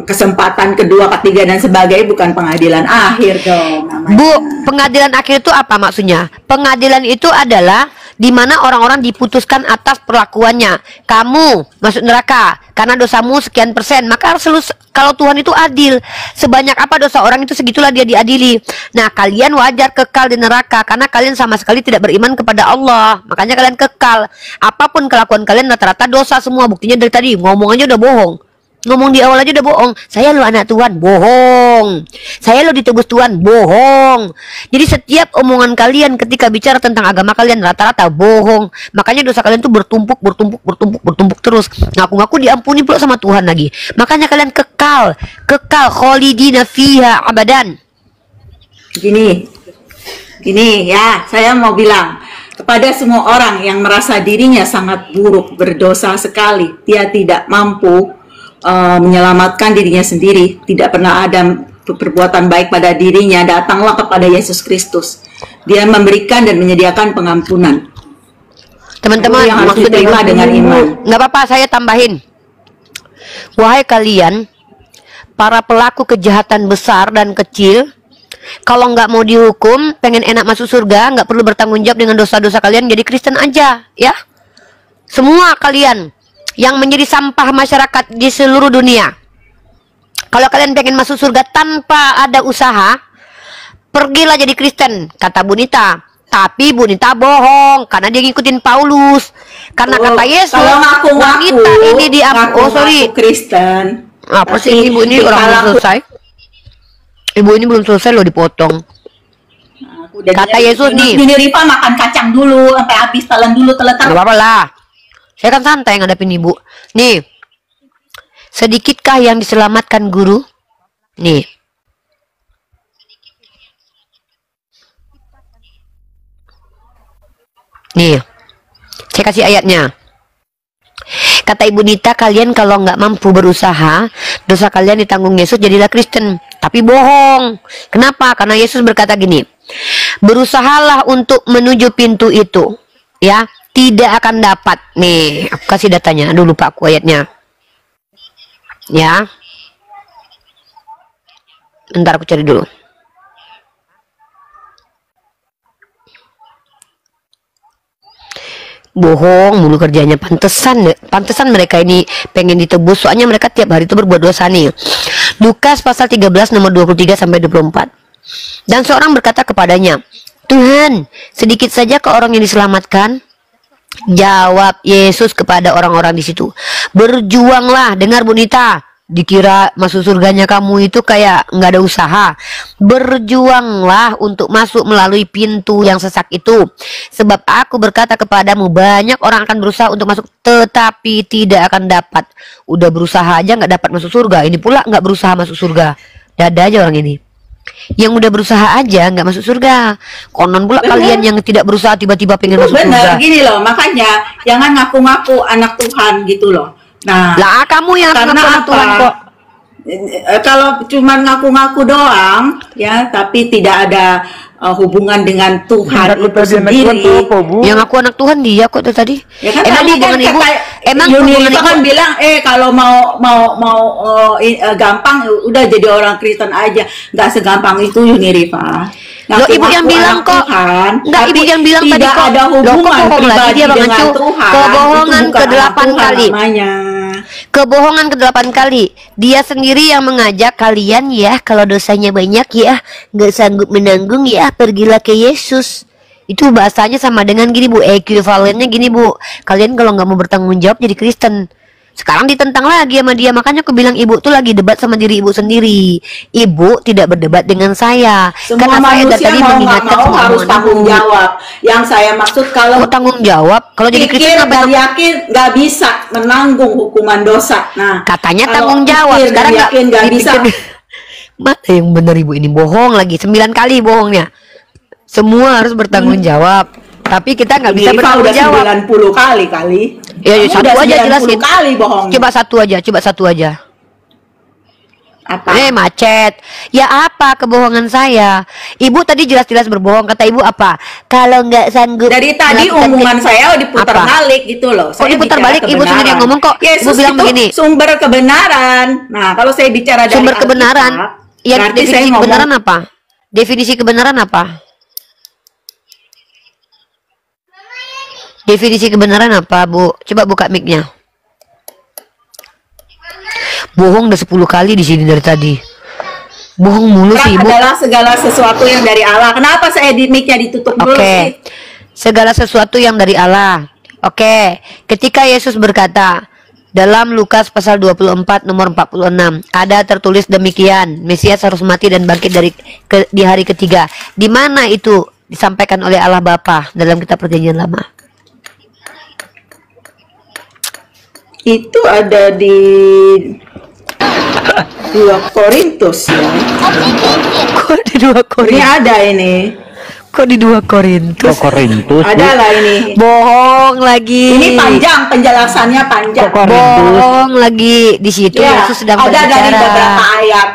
kesempatan kedua, ketiga dan sebagainya, bukan pengadilan akhir dong namanya. Bu, pengadilan akhir itu apa maksudnya? Pengadilan itu adalah di mana orang-orang diputuskan atas perlakuannya. Kamu masuk neraka karena dosamu sekian persen, maka harus kalau Tuhan itu adil, sebanyak apa dosa orang itu segitulah dia diadili. Nah, kalian wajar kekal di neraka karena kalian sama sekali tidak beriman kepada Allah. Makanya kalian kekal. Apapun kelakuan kalian rata-rata dosa semua. Buktinya dari tadi ngomong aja udah bohong. Ngomong di awal aja udah bohong. Saya lo anak Tuhan, bohong. Saya lo ditebus Tuhan, bohong. Jadi setiap omongan kalian ketika bicara tentang agama kalian rata-rata bohong. Makanya dosa kalian tuh bertumpuk terus. Ngaku-ngaku diampuni pula sama Tuhan lagi. Makanya kalian kekal kholidina fiha abadan. Gini ya, saya mau bilang kepada semua orang yang merasa dirinya sangat buruk, berdosa sekali, dia tidak mampu menyelamatkan dirinya sendiri, tidak pernah ada perbuatan baik pada dirinya, datanglah kepada Yesus Kristus. Dia memberikan dan menyediakan pengampunan. Teman-teman, yang harus diterima dengan iman. Nggak apa-apa, saya tambahin. Wahai kalian, para pelaku kejahatan besar dan kecil, kalau nggak mau dihukum, pengen enak masuk surga, nggak perlu bertanggung jawab dengan dosa-dosa kalian, jadi Kristen aja, ya. Semua kalian yang menjadi sampah masyarakat di seluruh dunia, kalau kalian pengen masuk surga tanpa ada usaha, pergilah jadi Kristen, kata Bu Nita. Tapi Bu Nita bohong karena dia ngikutin Paulus. Karena kata Yesus, kalau wanita ini sorry, Kristen. Apa sih ibu ini orang belum selesai? Ibu ini belum selesai loh dipotong. Kata Yesus nih, Ini Rifa makan kacang dulu sampai habis, telan dulu Gak apa-apa lah. Saya kan santai ngadepin ibu. Nih, sedikitkah yang diselamatkan guru? Nih. Nih, saya kasih ayatnya. Kata Ibu Nita, kalian kalau nggak mampu berusaha, dosa kalian ditanggung Yesus, jadilah Kristen. Tapi bohong. Kenapa? Karena Yesus berkata gini, berusahalah untuk menuju pintu itu, ya, tidak akan dapat. Nih, aku kasih datanya. Aduh, lupa aku ayatnya. Ya. Bentar aku cari dulu. Bohong mulu kerjanya, pantesan mereka ini pengen ditebus, soalnya mereka tiap hari itu berbuat dosa nih. Lukas pasal 13 nomor 23 sampai 24. Dan seorang berkata kepadanya, Tuhan, sedikit saja ke orang yang diselamatkan. Jawab Yesus kepada orang-orang di situ, berjuanglah. Dengar Bu Nita, dikira masuk surganya kamu itu kayak nggak ada usaha. Berjuanglah untuk masuk melalui pintu yang sesak itu. Sebab aku berkata kepadamu, banyak orang akan berusaha untuk masuk tetapi tidak akan dapat. Udah berusaha aja nggak dapat masuk surga, ini pula nggak berusaha masuk surga. Dada aja orang ini. Yang udah berusaha aja nggak masuk surga. Konon pula kalian yang tidak berusaha tiba-tiba pengen masuk surga. Gini loh, makanya jangan ngaku-ngaku anak Tuhan gitu loh. Nah, lah kamu yang karena ngaku Tuhan kok. Kalau cuma ngaku-ngaku doang, ya, tapi tidak ada hubungan dengan Tuhan itu sendiri. Yang aku anak Tuhan dia kok tuh tadi. Ya kan, emang hubungan ibu, emang hubungan ibu kan bilang, kalau mau gampang udah jadi orang Kristen aja, nggak segampang itu Yunirifa. Loh, ibu yang bilang kok, enggak, ibu yang bilang tadi kok ada hubungan pribadi dengan Tuhan. Kebohongan ke-8 kali. Namanya. Kebohongan ke-8 kali. Dia sendiri yang mengajak kalian, ya, kalau dosanya banyak, ya, nggak sanggup menanggung, ya, pergilah ke Yesus. Itu bahasanya sama dengan gini Bu, ekuivalennya gini Bu, kalian kalau nggak mau bertanggung jawab jadi Kristen. Sekarang ditentang lagi sama dia. Makanya aku bilang ibu tuh lagi debat sama diri ibu sendiri. Ibu tidak berdebat dengan saya. Semua karena saya manusia tadi mau mengingatkan mau harus tanggung jawab. Yang saya maksud kalau tanggung jawab, kalau jadi Kristen dan yakin nggak bisa menanggung hukuman dosa. Nah, katanya tanggung jawab. Sekarang nggak bisa. Mana yang benar ibu ini bohong lagi 9 kali bohongnya. Semua harus bertanggung jawab. Tapi kita nggak bisa bertanggung jawab. 90 kali. Ya, satu aja jelasin. Kali bohong. Coba satu aja. Apa? Macet. Ya apa kebohongan saya? Ibu tadi jelas-jelas berbohong. Kata ibu apa? Kalau nggak sanggup. Dari tadi omongan saya diputar balik gitu loh. Kok diputar balik? Ibu sendiri yang ngomong kok. Yesus ibu bilang itu begini. Sumber kebenaran. Nah, kalau saya bicara dari sumber kebenaran. Ya, definisi kebenaran apa? Definisi kebenaran apa? Definisi kebenaran apa, Bu? Coba buka mic-nya. Bohong udah 10 kali di sini dari tadi. Bohong mulu sih, Ibu. Adalah segala sesuatu yang dari Allah. Kenapa saya di mic-nya ditutup dulu sih? Segala sesuatu yang dari Allah. Ketika Yesus berkata, Dalam Lukas pasal 24 nomor 46 ada tertulis demikian, Mesias harus mati dan bangkit di hari ketiga. Di mana itu disampaikan oleh Allah Bapa dalam kitab Perjanjian Lama? Itu ada di 2 Korintus ya. Kok di 2 Ini Korintus? ada ini. Kok di 2 Korintus? Korintus, Ada lah ini. Bohong lagi. Ini panjang, penjelasannya panjang. Bohong lagi. Di situ Ya, Yesus sedang ada dari berbicara. beberapa ayat.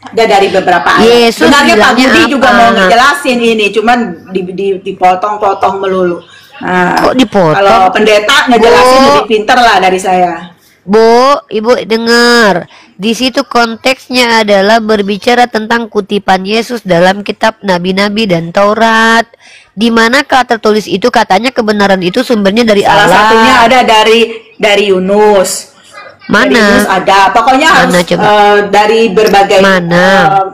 Ada dari beberapa ayat. Yesus Sebenarnya Pak bilangnya Budi juga apa? mau ngejelasin ini, cuman dipotong-potong melulu. Nah, Kok dipotong? Kalau pendeta ngejelasin Bu. lebih pinter lah dari saya. Bu, Ibu dengar. Di situ konteksnya adalah berbicara tentang kutipan Yesus dalam kitab Nabi-Nabi dan Taurat. Di manakah tertulis itu katanya kebenaran itu sumbernya dari Salah Allah. satunya ada dari Yunus. Dari Yunus Mana? ada. Pokoknya Mana harus coba? dari berbagai Mana?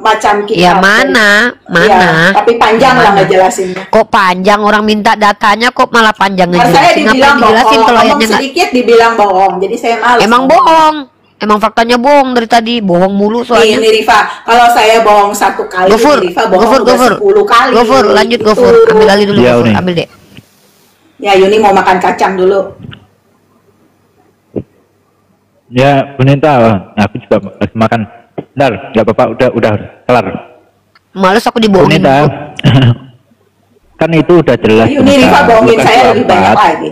macam kitab. Ya mana? Mana? Ya, tapi panjang lah Mana? ngejelasinnya. Kok panjang orang minta datanya kok malah panjang Nah, saya ngejelasin? dibilang Ngapain dijelasin bohong, kalau ngomong ayatnya nggak? sedikit dibilang bohong. Jadi saya malas. Emang bohong. Emang faktanya bohong dari tadi. Bohong mulu soalnya. Ini Rifa, kalau saya bohong 1 kali, Gofur, ini Rifa bohong Gofur, udah Gofur. 10 kali. Gofur, lanjut Gitu. Gofur. Ambil alih dulu Iya, Gofur. Uni. Ambil deh. Ya, Yuni mau makan kacang dulu. ya Bunita, aku juga lagi makan. Bentar, nggak apa-apa, udah kelar. Males aku dibohongin. Bunita, kan itu udah jelas. Yuni Rifa Bunita. bohongin Lukas saya lebih 24. banyak lagi.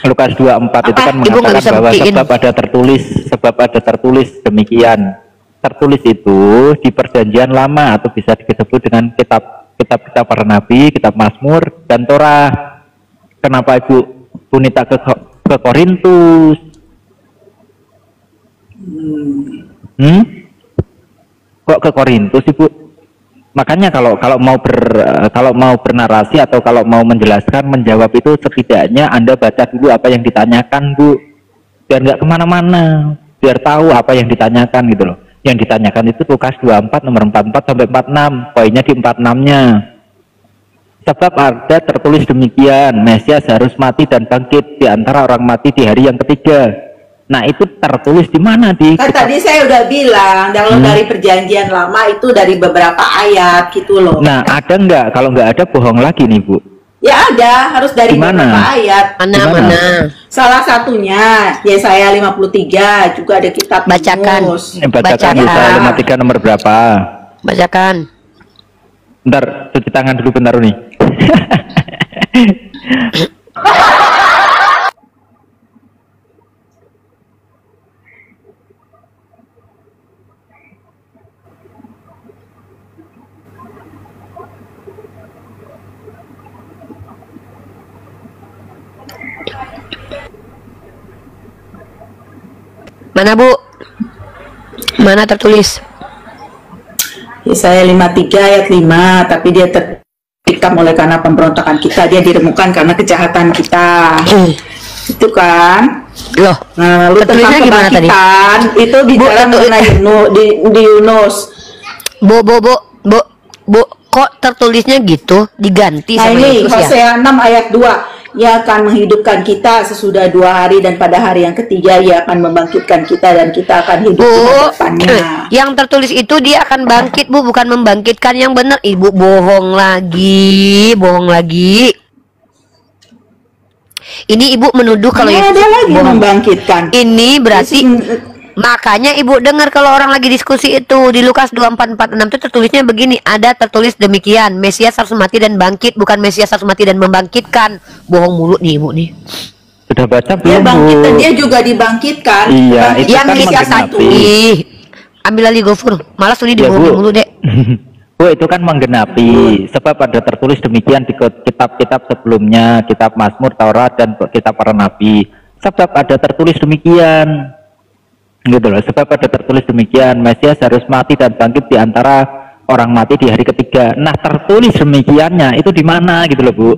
Lukas 24 itu Apa? kan Ibu nggak mengatakan bisa bahwa buktiin. sebab ada tertulis demikian. Tertulis itu di Perjanjian Lama atau bisa disebut dengan kitab para nabi, kitab Mazmur dan Torah. Kenapa Ibu Bunita ke Korintus? Kok ke Korintus, Ibu? Makanya kalau mau bernarasi atau kalau mau menjelaskan, menjawab itu setidaknya Anda baca dulu apa yang ditanyakan, Bu, biar nggak kemana-mana, biar tahu apa yang ditanyakan gitu loh. Yang ditanyakan itu Lukas 24 nomor 44 sampai 46, poinnya di 46-nya. Sebab ada tertulis demikian, Mesias harus mati dan bangkit di antara orang mati di hari yang ketiga. Nah, itu tertulis di mana di Kan tadi saya udah bilang, kalau dari Perjanjian Lama itu dari beberapa ayat gitu loh. Nah, ada nggak? Kalau nggak ada, bohong lagi nih, Bu. Ya ada, harus dari Di mana? beberapa ayat. Mana Gimana? mana? Salah satunya Yesaya 53, juga ada kitab Bacakan. Yunus. Bacakan Bacakan. Yesaya 53 nomor berapa? Bacakan. Bentar, cuci tangan dulu bentar nih. Mana Bu? Mana tertulis? Yesaya 53 ayat 5, tapi dia tertikam oleh karena pemberontakan kita, dia diremukkan karena kejahatan kita. Itu kan. Loh, Nah, lalu tentang tertulisnya gimana tadi? kebangkitan itu bicara mengenai di Yunus. Bu, kok tertulisnya gitu diganti Nah sama ini Yesus ya? Hosea 6 ayat 2. Ia akan menghidupkan kita sesudah 2 hari dan pada hari yang ketiga ia akan membangkitkan kita dan kita akan hidup di Bu, hadapannya. yang tertulis itu dia akan bangkit Bu, bukan membangkitkan yang benar. Ibu bohong lagi, bohong lagi. Ini Ibu menuduh kalau Nah, Yesus ada lagi bohong. membangkitkan. Ini berarti Yesus- makanya Ibu dengar kalau orang lagi diskusi itu di Lukas 24:46 itu tertulisnya begini, ada tertulis demikian, Mesias harus mati dan bangkit, bukan Mesias harus mati dan membangkitkan. Bohong mulu nih Ibu nih. Sudah baca Dia belum, Bu? bangkit dan dia juga dibangkitkan. Iya, Bangkit itu Yang kan Mesias menggenapi. satu. Ih, ambil alih Gofur. Malah sudah Ya, dibohongin Bu. mulu, Dek. Bu, itu kan menggenapi. Sebab ada tertulis demikian di kitab-kitab sebelumnya, kitab Mazmur, Taurat, dan kitab para nabi. Sebab ada tertulis demikian. Gitu loh. Sebab ada tertulis demikian, Mesias harus mati dan bangkit di antara orang mati di hari ketiga. Nah, tertulis demikiannya itu di mana gitu loh, Bu?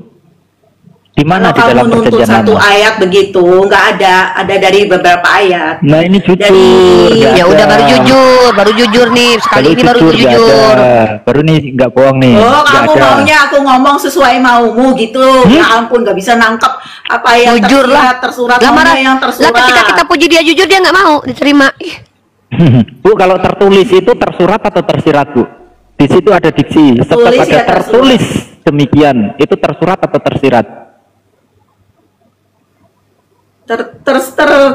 Di mana di Kalau dalam kamu nuntut perjanjian satu lama? ayat begitu, nggak ada dari beberapa ayat. Nah, ini jujur. Dari- nggak Ya ada. udah baru jujur. baru jujur nih sekali ini baru nggak jujur. ada. Baru nih nggak bohong nih. Oh, Nggak kamu ada. maunya aku ngomong sesuai maumu gitu. Ya ampun, nggak bisa nangkep apa yang Jujur lah. tersurat Lah marah. maunya yang Lah tersurat. ketika kita puji dia jujur dia nggak mau diterima. Ih. Bu, kalau tertulis itu tersurat atau tersirat, Bu? Di situ ada diksi. Tetap Tertulis ada ya, tertulis demikian. Itu tersurat atau tersirat?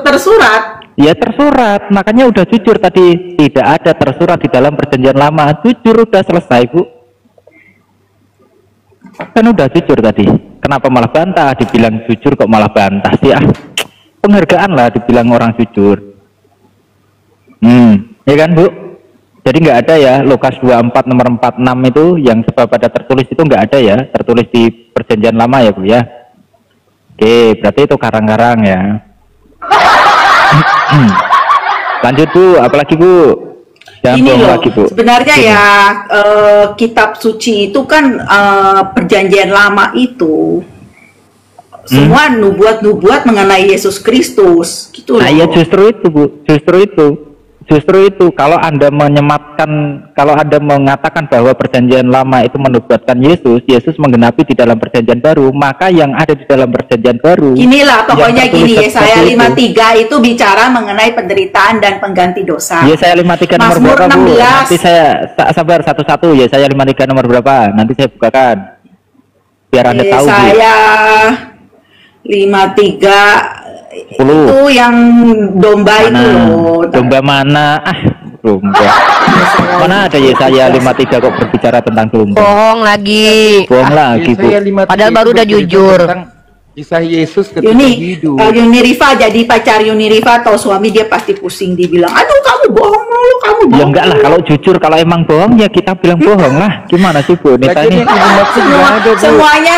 Tersurat. Ya tersurat. Makanya udah jujur tadi. Tidak ada tersurat di dalam perjanjian lama. Jujur udah selesai, Bu. Kan udah jujur tadi. Kenapa malah bantah? Dibilang jujur kok malah bantah sih? Ah, penghargaan lah dibilang orang jujur. Ya kan, Bu? Jadi nggak ada ya Lukas 24 nomor 46 itu yang sebab ada tertulis itu nggak ada ya, tertulis di perjanjian lama ya, Bu ya. Oke, berarti itu karang-karang ya. Lanjut, Bu, apalagi, Bu? Jangan Ini bohong loh, lagi, Bu. sebenarnya ya kitab suci itu kan perjanjian lama itu semua nubuat-nubuat mengenai Yesus Kristus gitu loh. Nah, iya justru itu, Bu. Justru itu kalau Anda kalau Anda mengatakan bahwa perjanjian lama itu menubuatkan Yesus menggenapi di dalam perjanjian baru, maka yang ada di dalam perjanjian baru Inilah pokoknya yang tertulis gini, Yesaya seperti itu. 53 itu bicara mengenai penderitaan dan pengganti dosa. Yesaya 53 nomor Mazmur berapa, Bu? 16. Nanti saya sabar satu-satu. Yesaya 53 nomor berapa? Nanti saya bukakan biar Anda tahu, Bu. Yesaya 53 10. itu yang domba itu Mana? loh. Domba mana? Domba. Mana ada Yesaya 53 kok berbicara tentang domba? Bohong lagi. Bohong lagi, Bu. Yesaya 53 Padahal baru itu udah bercerita jujur. tentang kisah Yesus ketika Yuni, hidup. Yuni Rifa jadi pacar Yuni Rifa atau suami dia pasti pusing, dibilang, aduh kamu bohong mulu, kamu bohong. Ya enggak lah, kalau jujur, kalau emang bohong ya kita bilang bohong lah. Gimana sih, Bu? Nita Lagian ini yang ibu maksud nggak ada, Bu. Semuanya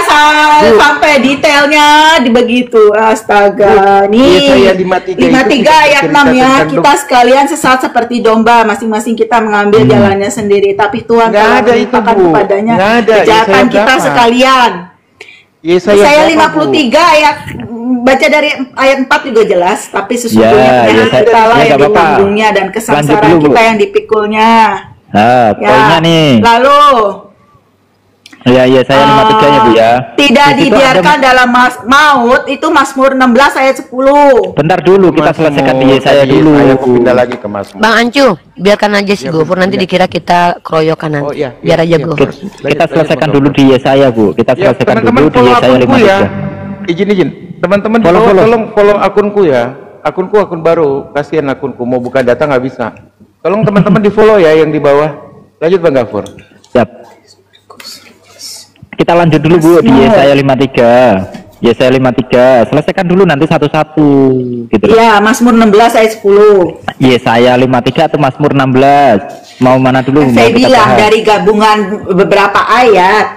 sampai detailnya begitu. Astaga. Nih. Yesaya 53 53 ayat 6 ya. tentang Kita sekalian sesat seperti domba, masing-masing kita mengambil jalannya sendiri, tapi Tuhan Nggak telah ada itu, melimpahkan Bu. kepadanya Nggak ada. kejahatan Yesaya kita berapa? sekalian. Yesaya berapa, Bu? 53 ayat baca dari ayat 4 juga jelas, tapi sesungguhnya Ya, penyakit Yesaya- kita lah ya, yang nggak apa-apa. ditanggungnya dan Lanjut kesengsaraan dulu, Bu. kita yang dipikulnya. Nah, Ya. poinnya nih. Lalu Ya, Yesaya 53 ya, Bu ya. tidak Di situ dibiarkan ada- dalam maut, itu Mazmur 16 ayat 10. Bentar dulu, kita selesaikan di Yesaya Tadi dulu. Yesaya, aku pindah lagi ke Mazmur. Bang Ancu, biarkan aja si Ya, Gofur nanti ya. dikira kita keroyokan nanti. Oh, iya, Biar iya, aja iya. Gofur. Kita selesaikan dulu di Yesaya, Bu. Kita Ya, selesaikan teman-teman dulu di follow Yesaya akunku 53. ya. Izin. Teman-teman Follow. tolong follow akunku ya. Akun baru. Kasihan akunku mau buka data nggak bisa. Tolong teman-teman di follow ya yang di bawah. Lanjut Bang Gafur. Siap. Kita lanjut dulu, Bu, di Yesaya 53. Yesaya 53. Selesaikan dulu nanti satu-satu gitu loh. Ya, Mazmur 16 ayat 10. Yesaya 53 atau Mazmur 16? Mau mana dulu? Saya Mau kita bilang bahas? dari gabungan beberapa ayat.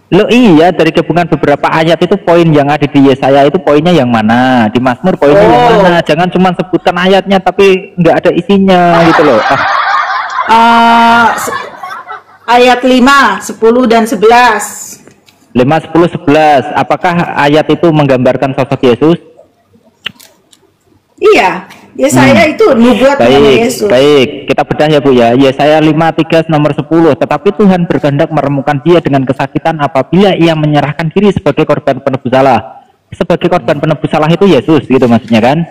Loh iya, dari gabungan beberapa ayat itu poin yang ada di Yesaya itu poinnya yang mana? Di Mazmur poinnya yang Oh. mana? Jangan cuma sebutkan ayatnya tapi nggak ada isinya gitu loh. Ayat 5, 10 dan 11. 5, 10, 11. Apakah ayat itu menggambarkan sosok Yesus? Iya, Yesaya itu nubuat mengenai Yesus. Baik, kita bedah ya, Bu ya. Yesaya 53 nomor 10. Tetapi Tuhan berkehendak meremukan dia dengan kesakitan apabila ia menyerahkan diri sebagai korban penebus salah. Sebagai korban penebus salah itu Yesus gitu maksudnya kan?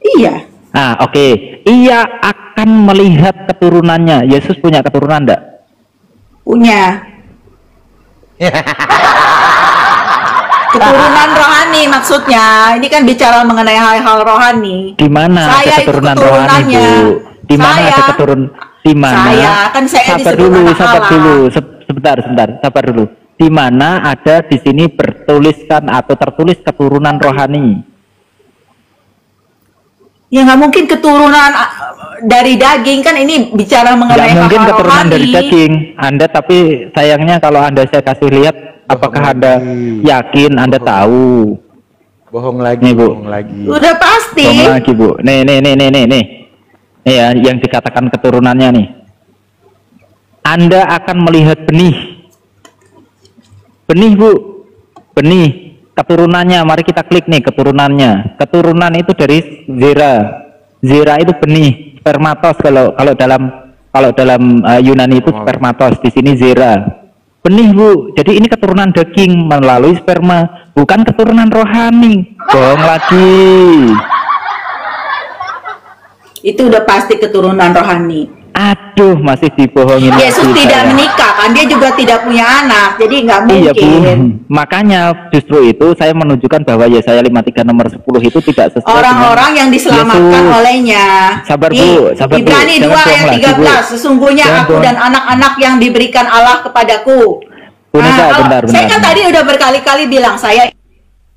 Iya. Nah, oke. Ia akan melihat keturunannya. Yesus punya keturunan enggak? Punya. Keturunan rohani maksudnya. Ini kan bicara mengenai hal-hal rohani. Di mana ada Saya itu keturunan rohani, keturunannya. Bu? Di mana Saya. ada keturunan? Di mana? Saya Sabar disebut dulu, anak sabar Allah. dulu. Sebentar, sabar dulu. Di mana ada di sini bertuliskan atau tertulis keturunan rohani? Ya nggak mungkin keturunan dari daging, kan ini bicara mengenai Nggak mungkin hal-hal keturunan rohani. dari daging. Anda tapi sayangnya kalau Anda saya kasih lihat, apakah Anda yakin, Anda tahu? Bohong lagi, Nih, Bu. bohong lagi. Udah pasti. Bohong lagi, Bu. Nih. Nih ya, yang dikatakan keturunannya nih. Anda akan melihat benih. Benih, Bu. Benih. Keturunannya, mari kita klik nih keturunannya. Keturunan itu dari zera. Zera itu benih, spermatos kalau dalam Kalau dalam Yunani itu spermatos, di sini zera. Benih Bu, jadi ini keturunan daging melalui sperma, bukan keturunan rohani. Bohong lagi. Itu udah pasti keturunan rohani. Aduh, masih dibohongin. Yesus lagi tidak saya. menikah kan, dia juga tidak punya anak, jadi nggak Iya Bu, mungkin. makanya justru itu saya menunjukkan bahwa Yesaya 53 nomor 10 itu tidak sesuai Orang-orang yang diselamatkan Yesus. olehnya. Sabar, Bu, Nih, sabar, Bu. Ibrani Jangan 2 bohong ayat lagi, Bu. 13, sesungguhnya Jangan aku bohong. dan anak-anak yang diberikan Allah kepadaku. Bu Nisa, bentar, Saya kan bentar. tadi udah berkali-kali bilang, saya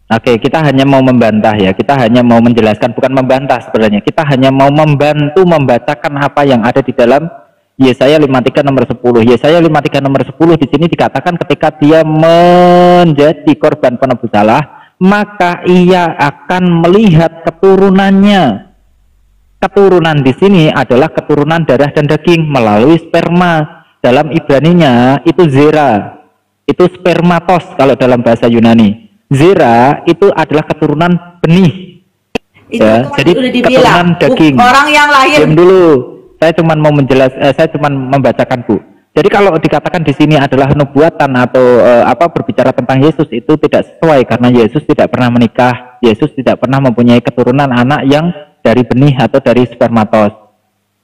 Oke, kita hanya mau membantah ya. Kita hanya mau menjelaskan, bukan membantah sebenarnya. Kita hanya mau membantu membacakan apa yang ada di dalam Yesaya 53 nomor 10. Yesaya 53 nomor 10 di sini dikatakan ketika dia menjadi korban penebus salah, maka ia akan melihat keturunannya. Keturunan di sini adalah keturunan darah dan daging melalui sperma. Dalam Ibraninya itu zera. Itu spermatos kalau dalam bahasa Yunani. Zera itu adalah keturunan benih. itu Ya, kan jadi udah dibilang. keturunan daging. Orang yang lahir Diam dulu. Saya cuma mau saya cuma membacakan Bu. Jadi kalau dikatakan di sini adalah nubuatan atau berbicara tentang Yesus itu tidak sesuai karena Yesus tidak pernah menikah. Yesus tidak pernah mempunyai keturunan anak yang dari benih atau dari spermatos.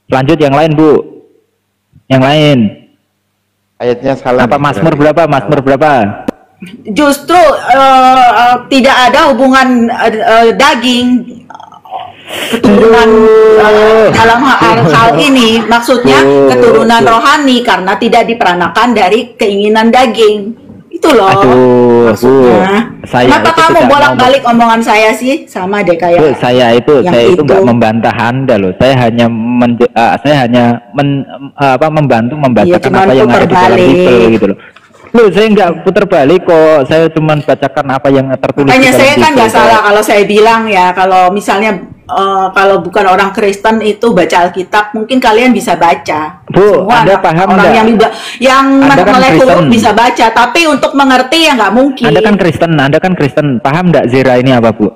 Lanjut yang lain Bu. Yang lain. Ayatnya salah. Apa Mazmur berapa? Mazmur berapa? justru tidak ada hubungan daging keturunan dalam hal ini, maksudnya keturunan rohani karena tidak diperanakan dari keinginan daging. Itu loh Aduh, maksudnya. Bu, saya Kenapa itu kamu tidak bolak-balik omongan saya sih? Sama deh kayak Bu, saya itu yang saya itu itu. nggak membantah Anda loh. Saya hanya membantu membacakan Iya, cuman apa yang ada di dalam putar Bible balik. gitu loh. Loh, saya nggak putar balik kok. Saya cuma bacakan apa yang tertulis Makanya di dalam saya kan Bible. nggak salah kalau saya bilang ya, kalau misalnya kalau bukan orang Kristen itu baca Alkitab, mungkin kalian bisa baca. Bu, Anda paham orang nggak? yang juga yang Anda kan melek huruf Kristen. bisa baca, tapi untuk mengerti ya nggak mungkin. Anda kan Kristen, paham nggak zera ini apa Bu?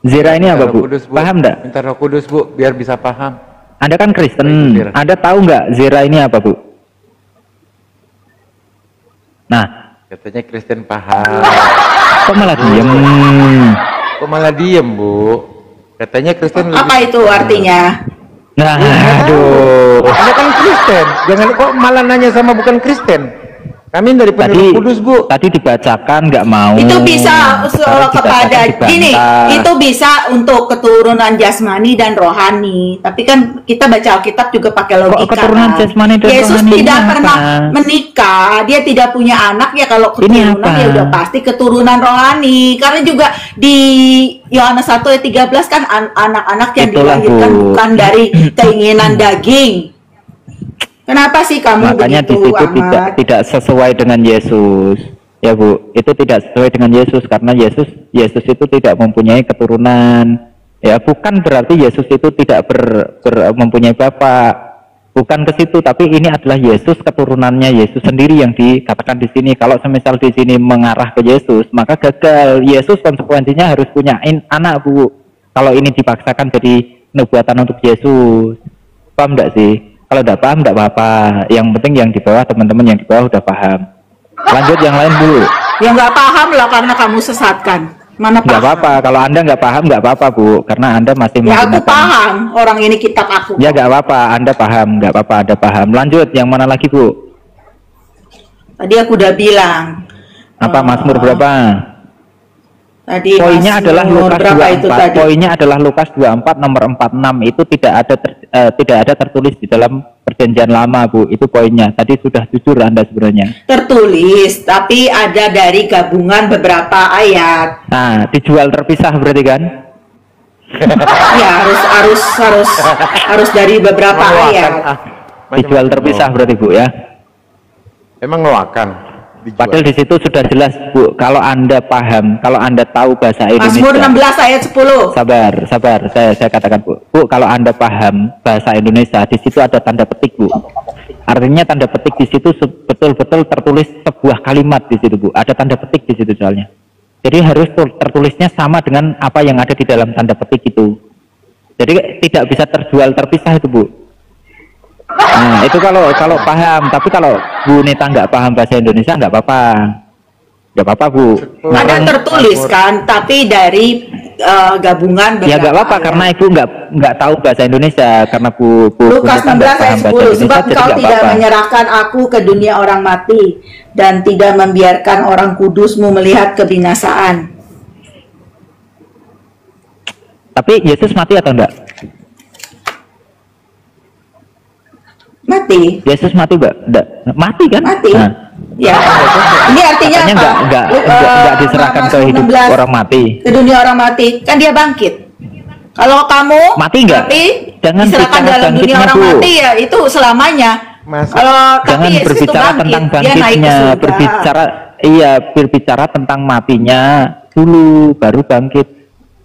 Zera ini apa Minta Roh Bu? Kudus, Bu. Paham nggak? Minta Roh Kudus Bu, biar bisa paham. Anda kan Kristen, Baik, Zera. Anda tahu nggak zera ini apa Bu? Nah, Katanya Kristen paham. kok malah diem? Kok malah diem Bu? Katanya Kristen Apa itu artinya? Nah, aduh. Anda kan Kristen. Jangan kok malah nanya sama bukan Kristen. Kami dari Tadi, Roh Kudus Bu. tadi dibacakan nggak mau. Itu bisa Sekarang kepada dibacakan, gini, dibantah. itu bisa untuk keturunan jasmani dan rohani. Tapi kan kita baca Alkitab juga pakai logika. keturunan kan? jasmani dan Yesus rohani tidak ini pernah apa? menikah, dia tidak punya anak ya, kalau Ini keturunan apa? ya udah pasti keturunan rohani. Karena juga di Yohanes 1 ayat 13 kan anak-anak yang Itulah, dilahirkan Bu. bukan dari keinginan daging. Kenapa sih kamu Makanya di begitu situ amat? tidak sesuai dengan Yesus. Ya Bu, itu tidak sesuai dengan Yesus karena Yesus itu tidak mempunyai keturunan. Ya, bukan berarti Yesus itu tidak mempunyai bapak. Bukan ke situ, tapi ini adalah Yesus, keturunannya Yesus sendiri yang dikatakan di sini. Kalau semisal di sini mengarah ke Yesus, maka gagal. Yesus konsekuensinya harus punya anak Bu. Kalau ini dipaksakan jadi nubuatan untuk Yesus, paham enggak sih? Kalau enggak paham enggak apa-apa. Yang penting yang di bawah, teman-teman yang di bawah udah paham. Lanjut yang lain Bu. Ya nggak paham lah karena kamu sesatkan. Mana Enggak paham? apa-apa. Kalau Anda enggak paham enggak apa-apa Bu, karena Anda masih Ya aku menggunakan. paham, orang ini kitab aku. Ya enggak apa-apa, Anda paham, enggak apa-apa, Anda paham. Lanjut yang mana lagi Bu? Tadi aku udah bilang. Apa Mazmur berapa? Tadi Poinnya Mazmur adalah Lukas berapa itu 24. tadi? Poinnya adalah Lukas 24 nomor 46 itu tidak ada tertulis di dalam perjanjian lama Bu. Itu poinnya. Tadi sudah jujur Anda sebenarnya. Tertulis, tapi ada dari gabungan beberapa ayat. Nah, dijual terpisah berarti kan? Ya harus dari beberapa ayat. Dijual terpisah berarti Bu ya. Emang ngeluakan. Dijual. Padahal di situ sudah jelas Bu, kalau Anda paham, kalau Anda tahu bahasa Mazmur Indonesia. 16 ayat 10. Sabar, saya katakan Bu. Bu, kalau Anda paham bahasa Indonesia, di situ ada tanda petik Bu. Artinya tanda petik di situ betul-betul tertulis sebuah kalimat di situ Bu. Ada tanda petik di situ soalnya. Jadi harus tertulisnya sama dengan apa yang ada di dalam tanda petik itu. Jadi tidak bisa terjual terpisah itu Bu. Nah itu kalau paham, tapi kalau Bu Nita nggak paham bahasa Indonesia nggak apa-apa, nggak apa-apa Bu. Ada tertulis kan, tapi dari gabungan Ya nggak apa-apa karena Ibu nggak tahu bahasa Indonesia, karena Bu Lukas Nita 16 nggak ayat paham bahasa 10, Indonesia, sebab jadi engkau nggak tidak apa-apa. menyerahkan aku ke dunia orang mati dan tidak membiarkan orang kudusmu melihat kebinasaan. Tapi Yesus mati atau enggak? Mati. Yesus mati Mbak? Enggak. Mati kan? Mati. Nah, Ya. Ini artinya katanya apa? nggak diserahkan ke hidup 16, orang mati. ke dunia orang mati, kan dia bangkit. Kalau kamu Mati nggak? Jangan diserahkan bicara dalam dunia bangkitnya, orang Bu. mati ya itu selamanya. Masa- Kalau Jangan tapi Yesus itu berbicara bangkit, tentang dia naik ke bangkitnya, surga. berbicara tentang matinya dulu, baru bangkit.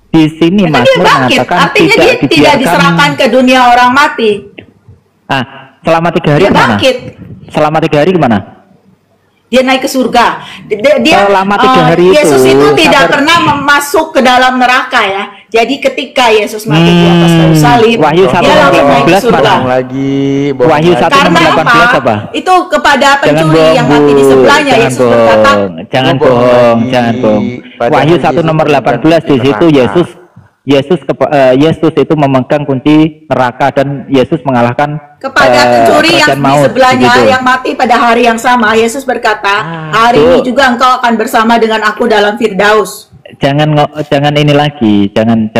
Di sini Ya kan dia Mazmur bangkit, mengatakan artinya dia tidak dibiarkan. diserahkan ke dunia orang mati. Ah, selama 3 hari Dia kemana? bangkit. Selama 3 hari kemana? Dia naik ke surga. Dia Selama 3 hari Yesus itu tidak sabar. pernah masuk ke dalam neraka ya. Jadi ketika Yesus mati di atas kayu salib, Wahyu dia 1 langsung naik ke 18 surga. Bohong lagi, bohong Wahyu lagi. 1 Karena nomor 18 apa? apa? Itu kepada Jangan pencuri bohong, yang mati di Bu. sebelahnya Jangan Yesus berkata, bohong, jangan Bohong bohong, lagi. jangan bohong. Padahal Wahyu 1 Yesus nomor memegang 18 di kunci situ neraka. Yesus itu memegang kunci neraka dan Yesus mengalahkan kepada pencuri yang kerajaan di maut, sebelahnya begitu. yang mati pada hari yang sama. Yesus berkata, hari ini tuh. juga engkau akan bersama dengan aku dalam Firdaus. Jangan ini lagi, jangan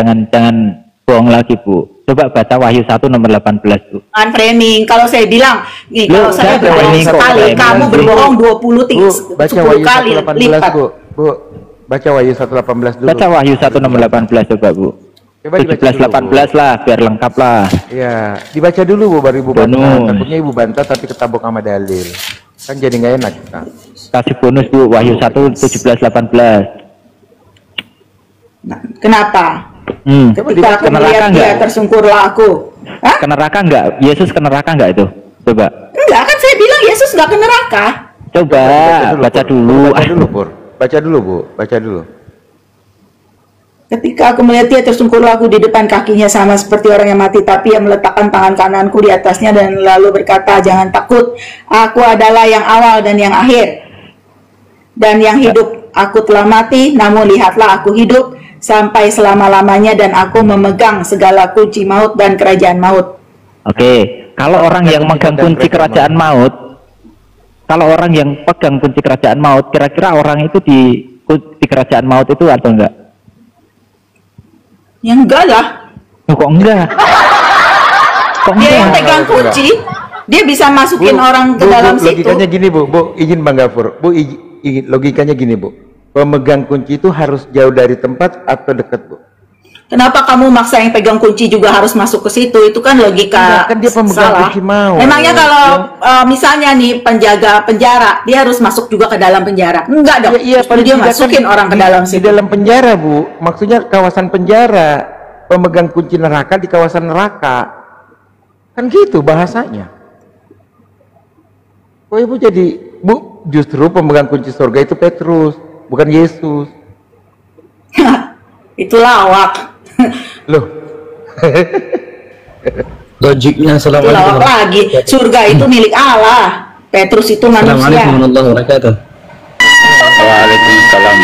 bohong lagi Bu. Coba baca Wahyu 1 nomor 18 Bu. Kan framing. Kalau saya bilang, nih Loh, kalau saya baca berbohong framing kok, sekali, framing. kamu berbohong 20 Bu, baca 10 Wahyu kali 1:18 lipat. Bu. Baca Wahyu 1:18 dulu. Baca Wahyu 1 nomor 18 coba Bu. Coba dibaca 17 dulu, 18 lah biar lengkap lah. Ya, dibaca dulu Bu, baru Ibu bantah. Bonus. Takutnya Ibu bantah tapi ketabok sama dalil. Kan jadi nggak enak kita. Kasih bonus Bu, Wahyu 1 17 18. Nah, kenapa? Coba Ketika dibaca. aku Ke neraka melihat dia enggak? tersungkurlah aku. Hah? Ke neraka enggak? Yesus ke neraka enggak itu? Coba. Enggak, kan saya bilang Yesus enggak ke neraka. Coba baca dulu. Baca dulu, Pur. Baca dulu, Bu. Baca dulu. Ketika aku melihat dia tersungkurlah aku di depan kakinya sama seperti orang yang mati, tapi ia meletakkan tangan kananku di atasnya dan lalu berkata, jangan takut, aku adalah yang awal dan yang akhir dan yang hidup. Aku telah mati, namun lihatlah aku hidup sampai selama-lamanya dan aku memegang segala kunci maut dan kerajaan maut. Oke, kalau orang yang megang kunci kerajaan maut, kalau orang yang pegang kunci kerajaan maut, kira-kira orang itu di kerajaan maut itu atau enggak? Ya enggak lah, Kok enggak? Kok dia yang enggak? pegang kunci, dia bisa masukin orang ke dalam situ. Logikanya gini, Bu. Bu, izin Bang Gafur. Bu, logikanya gini, Bu. Pemegang kunci itu harus jauh dari tempat atau dekat, Bu? Kenapa kamu maksa yang pegang kunci juga harus masuk ke situ? Itu kan logika Enggak, kan dia pemegang salah. kunci maut. Emangnya kalau misalnya nih penjaga penjara, dia harus masuk juga ke dalam penjara? Enggak dong. Iya, Justru dia tidak masukin kan orang ke di- dalam di situ. dalam penjara, Bu. Maksudnya kawasan penjara. Pemegang kunci neraka di kawasan neraka. Kan gitu bahasanya. Kok Ibu jadi, Bu, justru pemegang kunci surga itu Petrus, bukan Yesus. Itu lawak. Loh, Logiknya Itu lawak assalamualaikum. lagi. Surga itu milik Allah. Petrus itu Assalamualaikum manusia. warahmatullahi wabarakatuh. Waalaikumsalam.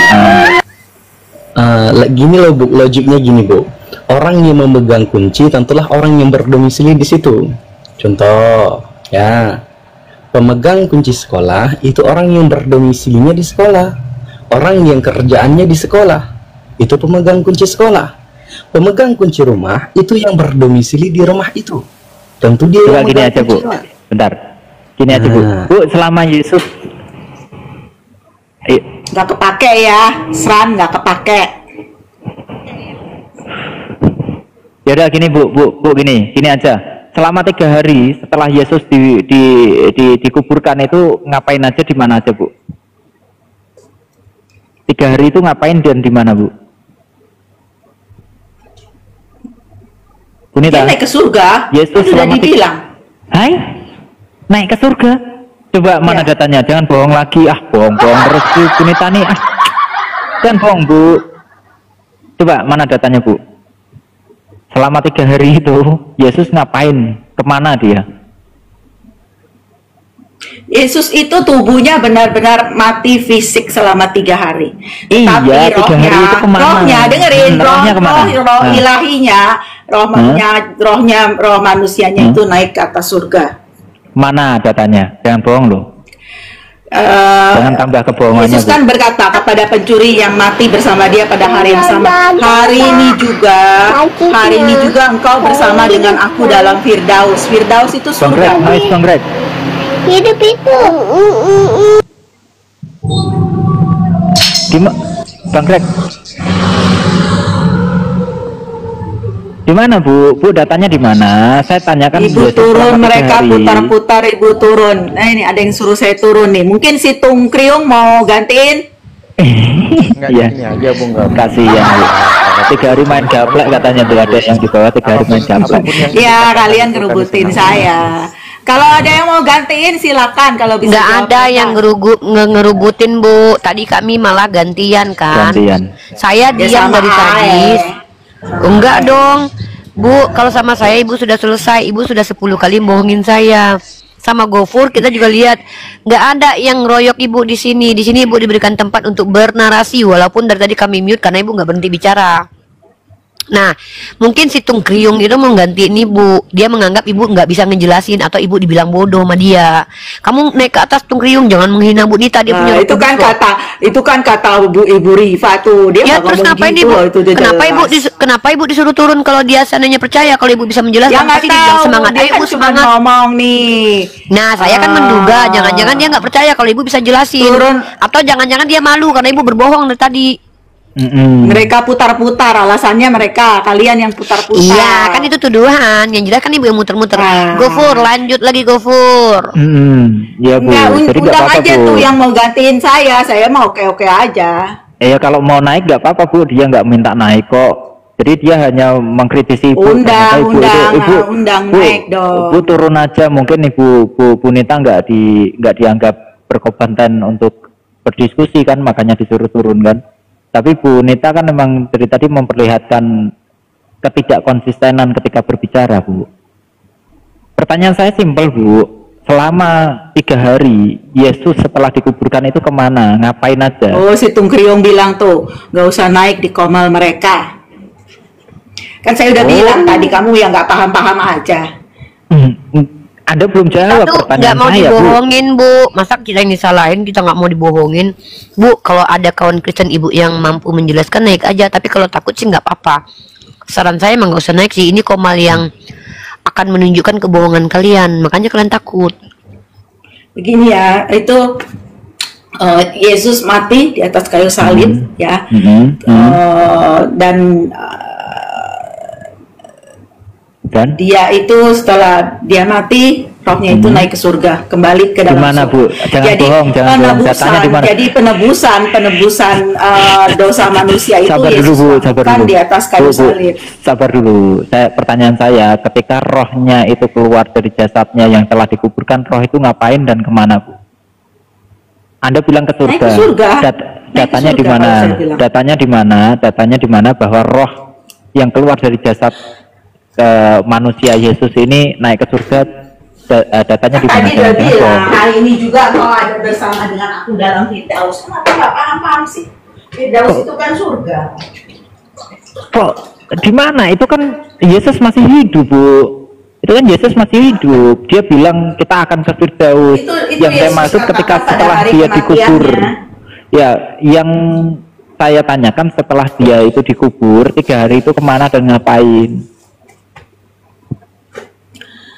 Gini loh Bu, logiknya gini Bu. Orang yang memegang kunci tentulah orang yang berdomisili di situ. Contoh, ya. Pemegang kunci sekolah itu orang yang berdomisilinya di sekolah. Orang yang kerjaannya di sekolah itu pemegang kunci sekolah. Pemegang kunci rumah itu yang berdomisili di rumah itu. Tentu dia Coba yang gini memegang aja Bu, kunci. bentar. Gini aja Bu. Nah. Bu, selama Yesus Nggak kepake ya. Seran nggak kepake. ya udah gini Bu gini aja. Selama 3 hari setelah Yesus dikuburkan itu ngapain aja, di mana aja Bu? 3 hari itu ngapain dan di mana Bu? Dia Bunita, naik ke surga. Yesus Kan sudah selama dibilang. Hai, naik ke surga. Coba mana Ya. datanya? Jangan bohong lagi. Bohong terus Bu Bunita nih. Jangan bohong Bu. Coba mana datanya Bu? selama 3 hari itu Yesus ngapain? Kemana dia? Yesus itu tubuhnya benar-benar mati fisik selama 3 hari. Iya, Tapi 3 hari itu kemana? rohnya, dengerin, Rohnya kemana? roh ilahinya, roh manusianya itu naik ke atas surga. Mana datanya? Jangan bohong loh. Jangan tambah kebohongannya. Yesus kan berkata kepada pencuri yang mati bersama dia pada hari yang sama, hari ini juga engkau bersama dengan aku dalam Firdaus. Firdaus itu surga. Bang Greg. Hidup itu. Bang Greg. Di mana Bu? Bu datanya di mana? Saya tanyakan. Ibu turun, mereka putar-putar, Ibu turun. Nah ini ada yang suruh saya turun nih. Mungkin si Tung Kriung mau gantiin? Enggak gini aja Bung Gam. Kasihan Bu. 3 hari main gaplek katanya tuh, ada yang di bawah 3 hari main gaplek. Ya kalian ngerubutin saya. Kalau ada yang mau gantiin silakan, kalau bisa. Nggak ada yang ngerubutin Bu. Tadi kami malah gantian kan. Gantian. Saya Ya, diam sama dari tadi. aja. Enggak dong Bu, kalau sama saya Ibu sudah selesai. Ibu sudah 10 kali bohongin saya. Sama Gofur kita juga lihat nggak ada yang ngeroyok Ibu di sini. Di sini Ibu diberikan tempat untuk bernarasi, walaupun dari tadi kami mute karena Ibu nggak berhenti bicara. Nah, mungkin si Tung Kriung itu mau gantiin Ibu. Dia menganggap Ibu nggak bisa ngejelasin atau Ibu dibilang bodoh sama dia. Kamu naik ke atas Tung Kriung, jangan menghina Bu Nita. Dia punya itu kan kata Ibu Rifa tuh. Dia ya nggak terus ngomong ngapain gitu, Ibu? itu udah Kenapa Ibu disuruh turun kalau dia seandainya percaya kalau Ibu bisa menjelaskan? Ya nggak pasti dibilang tahu, semangat. dia Ayo kan Bu cuma semangat. ngomong nih. Nah, saya kan menduga jangan-jangan dia nggak percaya kalau Ibu bisa jelasin. Turun. Atau jangan-jangan dia malu karena Ibu berbohong dari tadi. Mereka putar-putar, alasannya kalian yang putar-putar. Iya, kan itu tuduhan. Yang jelas kan Ibu yang muter-muter. Gofur, lanjut lagi Gofur. Ya Bu. Nggak, Jadi nggak undang apa-apa aja Bu. tuh yang mau gantiin saya mau oke-oke aja. Ya kalau mau naik nggak apa-apa Bu. Dia nggak minta naik kok. Jadi dia hanya mengkritisi Ibu. Undang Bu, naik dong. Bu turun aja. Mungkin Bu Nita nggak dianggap berkompeten untuk berdiskusi kan, makanya disuruh turun kan. Tapi Bu Nita kan memang dari tadi memperlihatkan ketidakkonsistenan ketika berbicara Bu. Pertanyaan saya simpel Bu, selama 3 hari Yesus setelah dikuburkan itu kemana? Ngapain aja? Oh, si Tung Kriung bilang tuh nggak usah naik di komal mereka. Kan saya udah bilang tadi, kamu yang nggak paham-paham aja. Anda belum jawab Aduh, pertanyaan nggak mau saya Bu. dibohongin Bu. Masa kita yang disalahin, kita nggak mau dibohongin Bu. Kalau ada kawan Kristen Ibu yang mampu menjelaskan, naik aja. Tapi kalau takut sih nggak apa-apa. Saran saya emang nggak usah naik sih. Ini komal yang akan menunjukkan kebohongan kalian. Makanya kalian takut. Begini ya, itu Yesus mati di atas kayu salib ya. Dan dia itu setelah dia mati, rohnya itu naik ke surga, kembali ke dalam Dimana, surga. Bu? Jangan Jadi bohong, jangan bohong. Datanya di mana? Jadi penebusan dosa manusia itu Sabar Yesus dulu Bu, sabar lakukan dulu. di atas kayu Bu, salib. sabar dulu. Pertanyaan saya, ketika rohnya itu keluar dari jasadnya yang telah dikuburkan, roh itu ngapain dan kemana Bu? Anda bilang ke surga. Naik ke surga. Datanya surga, di mana? kalau saya bilang. Datanya di mana? Datanya di mana bahwa roh yang keluar dari jasad manusia Yesus ini naik ke surga? Datanya di mana? Tadi udah bilang, hari ini juga kau ada bersama dengan aku dalam Firdaus. Kenapa nggak paham-paham sih? Firdaus itu kan surga. Kok di mana? Itu kan Yesus masih hidup Bu. Itu kan Yesus masih hidup. Dia bilang kita akan ke Firdaus. Itu Yang saya Yesus maksud ketika katakan pada setelah hari dia dikubur. kematiannya. Ya, yang saya tanyakan setelah dia itu dikubur 3 hari itu kemana dan ngapain?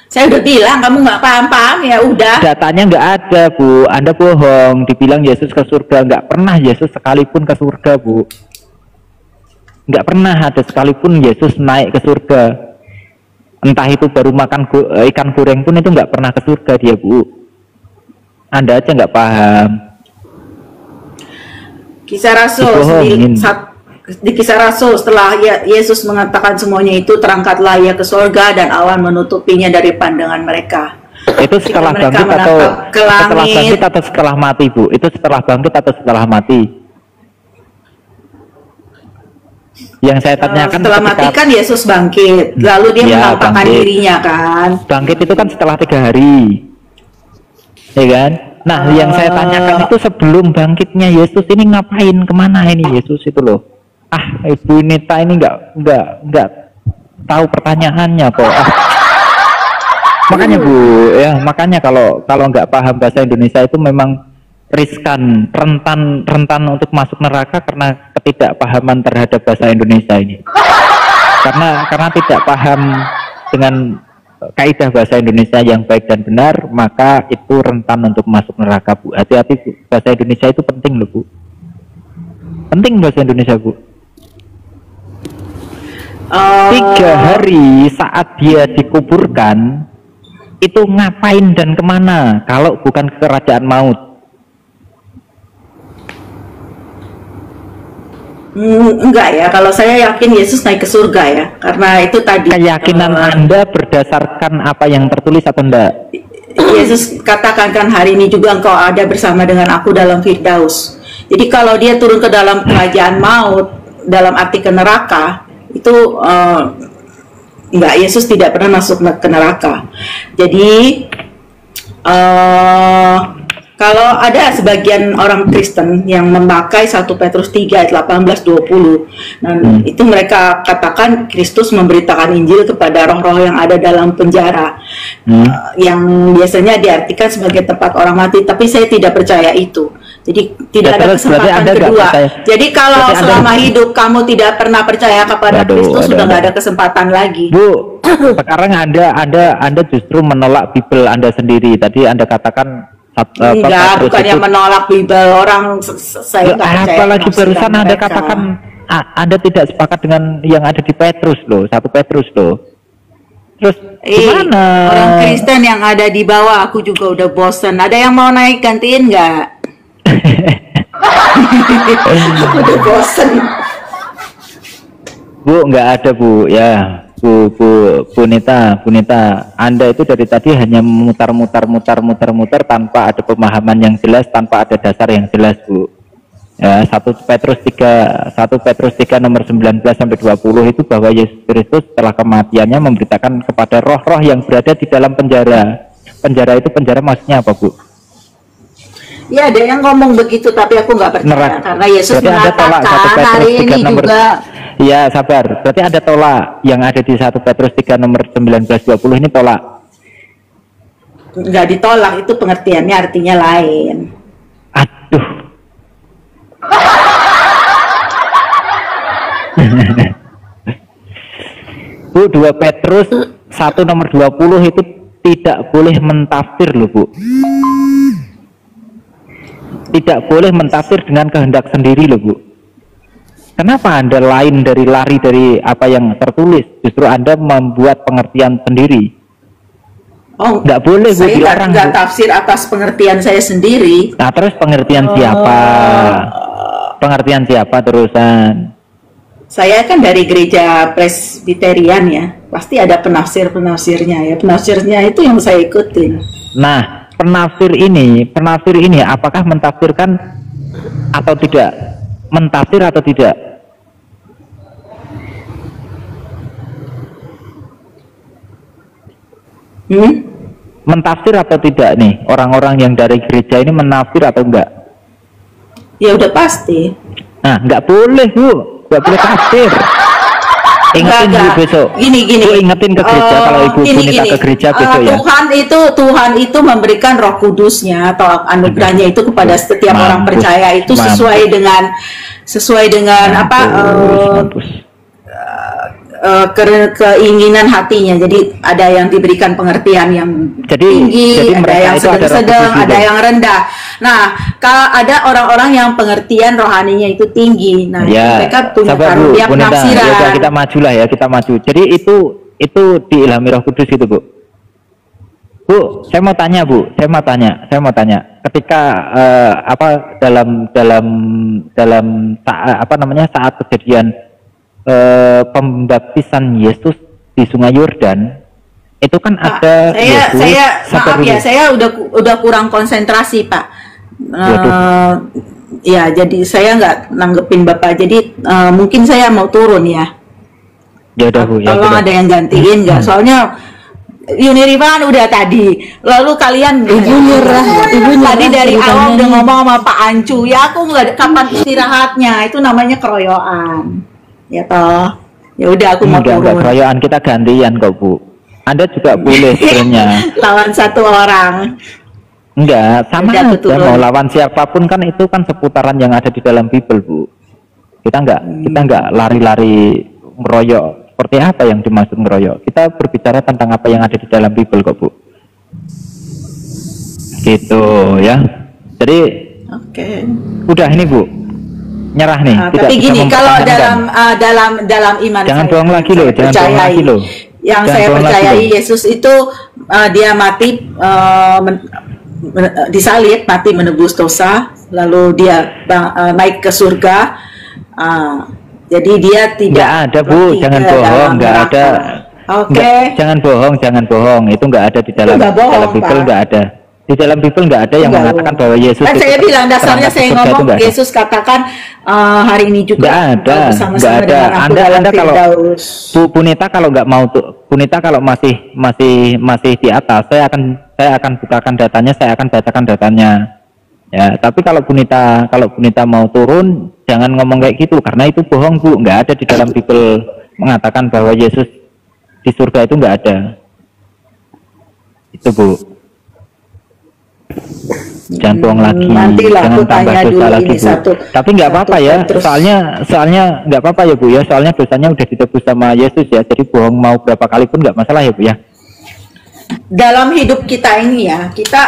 Saya udah bilang kamu nggak paham-paham, ya udah. Datanya nggak ada Bu. Anda bohong. Dibilang Yesus ke surga, nggak pernah Yesus sekalipun ke surga Bu. Nggak pernah ada sekalipun Yesus naik ke surga. Entah itu baru makan ikan goreng pun itu nggak pernah ke surga dia Bu. Anda aja nggak paham. Kisah Rasul Dibohongin. di Kisah Rasul, setelah Yesus mengatakan semuanya itu, terangkatlah ia ke surga dan awan menutupinya dari pandangan mereka. Itu setelah Mereka bangkit atau menatap ke langit. setelah bangkit atau setelah mati Bu? Itu setelah bangkit atau setelah mati? Yang saya tanyakan setelah mati kan Yesus bangkit, lalu dia menampakkan bangkit. dirinya kan. Bangkit itu kan setelah 3 hari, ya kan? Nah, yang saya tanyakan itu sebelum bangkitnya Yesus ini ngapain, kemana ini Yesus itu loh? Ibu Nita ini nggak tahu pertanyaannya kok. Makanya Bu, ya makanya kalau nggak paham bahasa Indonesia itu memang riskan, rentan untuk masuk neraka karena ketidakpahaman terhadap bahasa Indonesia ini. Karena tidak paham dengan kaidah bahasa Indonesia yang baik dan benar, maka itu rentan untuk masuk neraka, Bu. Hati-hati, Bu. Bahasa Indonesia itu penting loh, Bu. Penting bahasa Indonesia, Bu. 3 hari saat dia dikuburkan itu ngapain dan kemana kalau bukan ke kerajaan maut? Enggak ya, kalau saya yakin Yesus naik ke surga ya, karena itu tadi. Keyakinan Anda berdasarkan apa yang tertulis atau enggak? Yesus katakan kan hari ini juga engkau ada bersama dengan aku dalam Firdaus. Jadi kalau dia turun ke dalam kerajaan maut, dalam arti ke neraka, itu enggak, Yesus tidak pernah masuk ke neraka. Jadi kalau ada sebagian orang Kristen yang memakai 1 Petrus 3 ayat 18-20, itu mereka katakan Kristus memberitakan Injil kepada roh-roh yang ada dalam penjara, yang biasanya diartikan sebagai tempat orang mati, tapi saya tidak percaya itu. Jadi tidak ada kesempatan kedua. Jadi kalau selama hidup kamu tidak pernah percaya kepada Kristus, sudah nggak ada kesempatan lagi. Bu, sekarang Anda justru menolak Bible Anda sendiri. Tadi Anda katakan enggak, bukannya menolak Bible orang, saya nggak percaya. Apalagi barusan Anda katakan Anda tidak sepakat dengan yang ada di Petrus loh, 1 Petrus loh. Terus gimana? Orang Kristen yang ada di bawah, aku juga udah bosen. Ada yang mau naik gantiin nggak? Udah bosen. Bu, nggak ada Bu, ya. Bu Nita, Anda itu dari tadi hanya mutar-mutar tanpa ada pemahaman yang jelas, tanpa ada dasar yang jelas, Bu. Ya, 1 Petrus 3 nomor 19 sampai 20 itu bahwa Yesus Kristus setelah kematiannya memberitakan kepada roh-roh yang berada di dalam penjara. Penjara itu penjara maksudnya apa, Bu? Ya, ada yang ngomong begitu, tapi aku nggak percaya karena Yesus mengatakan hari ini nomor, juga. Ya, sabar. Berarti ada tolak yang ada di 1 Petrus 3 nomor 19-20 ini tolak. Nggak ditolak, itu pengertiannya artinya lain. Aduh. Bu, 2 Petrus 1 nomor 20 itu tidak boleh mentafsir loh, Bu. Tidak boleh mentafsir dengan kehendak sendiri loh, Bu. Kenapa Anda lari dari apa yang tertulis? Justru Anda membuat pengertian sendiri. Oh, nggak boleh, Bu, dilarang. Saya nggak tafsir atas pengertian saya sendiri. Nah, terus pengertian siapa? Pengertian siapa terusan? Saya kan dari gereja Presbyterian ya. Pasti ada penafsir-penafsirnya ya. Penafsirnya itu yang saya ikutin. Nah, penafsir ini apakah mentafsirkan atau tidak? Mentafsir atau tidak? Mentafsir atau tidak nih? Orang-orang yang dari gereja ini menafsir atau enggak? Ya udah pasti. Nah, enggak boleh, Bu. Enggak boleh tafsir. Ingetin dulu besok. Gini. Bu, ingetin ke gereja kalau Ibu Nita ke gereja besok ya. Tuhan itu memberikan Roh Kudusnya atau anugerahnya itu kepada setiap orang percaya itu sesuai dengan apa? Keinginan hatinya. Jadi ada yang diberikan pengertian yang tinggi, ada yang sedang, ada yang rendah. Nah, kalau ada orang-orang yang pengertian rohaninya itu tinggi, nah ya, mereka punya karunia penafsiran. Ya, kita maju lah ya, kita maju. Jadi itu diilhami Roh Kudus itu, Bu. Bu, saya mau tanya, Bu. Saya mau tanya. Ketika saat kejadian pembaptisan Yesus di Sungai Yordan, itu kan ada saya udah kurang konsentrasi, Pak. Ya, jadi saya nggak nanggepin Bapak. Jadi mungkin saya mau turun ya. Ya udah Bu, ya Tolong udah. ada yang gantiin nggak? Soalnya Yuniriva kan udah tadi. Lalu kalian Ibu nyerah tadi dari ceritanya awal udah nih. ngomong sama Pak Ancu. Ya aku nggak kapan istirahatnya. Itu namanya keroyokan. Ya toh. Ya udah aku mau Enggak turun. keroyokan, kita gantian kok Bu. Anda juga boleh sebenarnya. Lawan satu orang. Enggak, sama Udah, aku aja turun. mau lawan siapapun kan itu kan seputaran yang ada di dalam Bible Bu. Kita enggak lari-lari ngeroyok. Seperti apa yang dimaksud ngeroyok? Kita berbicara tentang apa yang ada di dalam Bible kok Bu. Gitu ya. Jadi Oke. udah ini Bu. Nyerah nih. Nah, tidak tapi bisa gini, kalau mempertahankan. dalam iman Jangan saya, bohong lagi loh, saya jangan bohong lagi loh. Yang Jangan saya bohong lagi percayai loh. Yesus itu dia mati disalib, mati menebus dosa, lalu dia naik ke surga. Jadi dia tidak Nggak ada Bu, pergi jangan ke bohong, dalam nggak neraka. ada. Oke. Jangan bohong, itu nggak ada di dalam, nggak bohong, dalam Bible, Pak. nggak ada. Di dalam Bible nggak ada yang Nggak mengatakan bohong. bahwa Yesus Kan itu saya bilang dasarnya terangkat saya surga, itu ngomong nggak ada. Yesus katakan hari ini juga Nggak ada, bersama-sama nggak ada. dengan aku Anda dalam kalau Firdaus. Bu Nita kalau nggak mau tuh, Bu Nita kalau masih di atas, saya akan bukakan datanya, saya akan bacakan datanya. Ya, tapi kalau Bu Nita mau turun, jangan ngomong kayak gitu karena itu bohong Bu, nggak ada di dalam Bible mengatakan bahwa Yesus di surga itu nggak ada. Itu Bu. Jangan bohong lagi, Nantilah jangan aku tambah tanya dosa dulu lagi ini Bu. satu. Tapi nggak apa-apa ya, terus. soalnya nggak apa-apa ya Bu ya, soalnya dosanya udah ditebus sama Yesus ya, jadi bohong mau berapa kali pun nggak masalah ya Bu ya. Dalam hidup kita ini ya, kita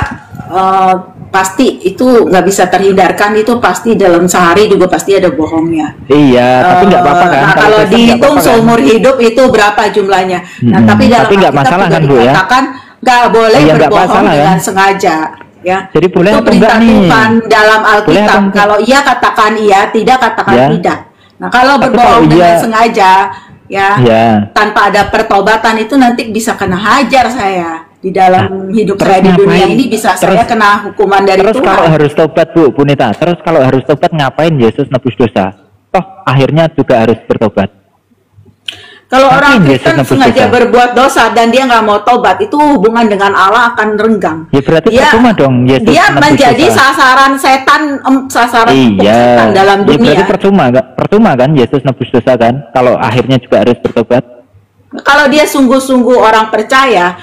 pasti itu nggak bisa terhindarkan, itu pasti dalam sehari juga pasti ada bohongnya. Iya, tapi nggak apa-apa kan? Nah, kalau Kristen nggak dihitung apa-apa kan? seumur hidup itu berapa jumlahnya. Nah, tapi dalam Tapi nggak Alkitab masalah juga kan, Bu, ya? dikatakan nggak boleh Iya, nggak berbohong masalah, dengan kan? sengaja. Ya, Jadi boleh itu atau perintah enggak nih? Tuhan dalam Boleh atau Alkitab. enggak? Kalau iya katakan iya, tidak katakan Ya. tidak. Nah, kalau Tapi berbohong kalau dengan iya- sengaja, ya, Ya. tanpa ada pertobatan itu nanti bisa kena hajar saya di dalam hidup terus saya di dunia ngapain? ini, bisa Terus- saya kena hukuman dari Terus kalau Tuhan. harus tobat Bu Nita, terus kalau harus tobat ngapain Yesus nebus dosa? Toh akhirnya juga harus bertobat. Kalau Ngapain orang Yesus Kristen nebus sengaja dosa? berbuat dosa dan dia nggak mau tobat, itu hubungan dengan Allah akan renggang. Ya berarti Dia- percuma dong Yesus Dia nebus menjadi dosa. sasaran setan, sasaran empuk Iya, setan dalam ya berarti dunia. percuma kan Yesus nebus dosa kan? Kalau akhirnya juga harus bertobat. Kalau dia sungguh-sungguh orang percaya,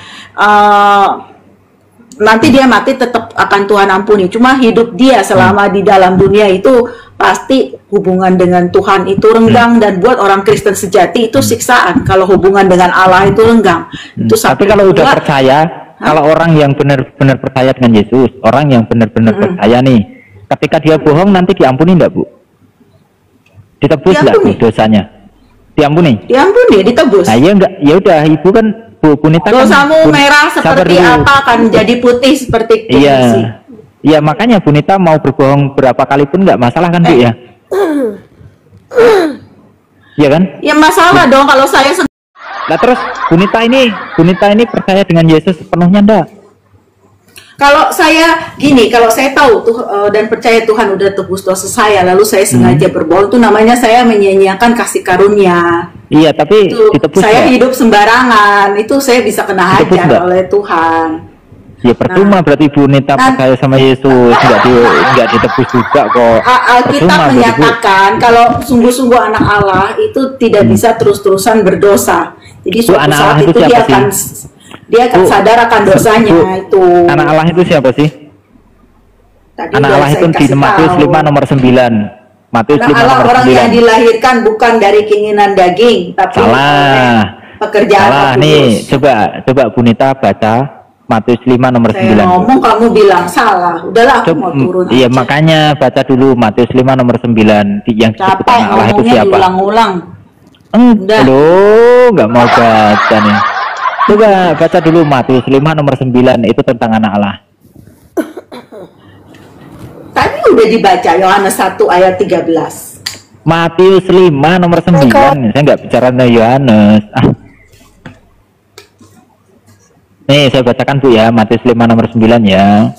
nanti dia mati tetap akan Tuhan ampuni. Cuma hidup dia selama di dalam dunia itu pasti hubungan dengan Tuhan itu renggang, dan buat orang Kristen sejati itu siksaan. Kalau hubungan dengan Allah itu renggang. Itu Tapi satu. kalau udah Kedua, percaya, kalau orang yang benar-benar percaya dengan Yesus, orang yang benar-benar percaya nih, ketika dia bohong nanti diampuni enggak Bu? Ditebus enggak Bu Diampuni. dosanya? Diampuni? diampuni, ditebus. Nah, ya enggak, ya udah Ibu kan Bu Nita kan Dosamu merah sabar seperti dulu. apa akan jadi putih seperti kuning. Iya. Iya, makanya Bu Nita mau berbohong berapa kali pun nggak masalah kan Bu ya? Iya kan? Ya masalah dong kalau saya Nah terus Bu Nita ini percaya dengan Yesus sepenuhnya enggak? kalau saya gini, kalau saya tahu tuh dan percaya Tuhan udah tebus dosa saya, lalu saya sengaja berbohong, itu namanya saya menyia-nyiakan kasih karunia. Iya, tapi Itu ditebus saya nggak? hidup sembarangan, itu saya bisa kena Ditebus hajar nggak? oleh Tuhan. Ya percuma berarti Bu Nita percaya sama Yesus nggak ditebus juga kok. Alkitab Percuma berarti, Bu. menyatakan kalau sungguh-sungguh anak Allah itu tidak bisa terus-terusan berdosa. Jadi suatu anak saat Allah itu itu dia siapa akan Bu, sadar akan dosanya Bu, itu. Anak Allah itu siapa sih? Tadi Anak udah Allah saya itu di kasih Matius tahu. 5 nomor 9. Matius Anak 5 Allah nomor orang yang 9. dilahirkan bukan dari keinginan daging, tapi oleh Salah. pekerjaan Salah Roh nih, Kudus. coba Bu Nita baca Matius 5 nomor Saya 9. ngomong kamu bilang salah. Udahlah aku mau turun Iya, aja. makanya baca dulu Matius 5 nomor 9 yang disebut Capek anak Allah itu ngomongnya siapa? diulang-ulang. Udah. Loh, nggak mau baca nih. Coba baca dulu Matius 5 nomor 9 itu tentang anak Allah. Tadi udah dibaca Yohanes 1 ayat 13. Matius 5 nomor 9. Saya nggak bicara tentang Yohanes. Nih, saya bacakan Bu ya, Matius 5 nomor 9 ya.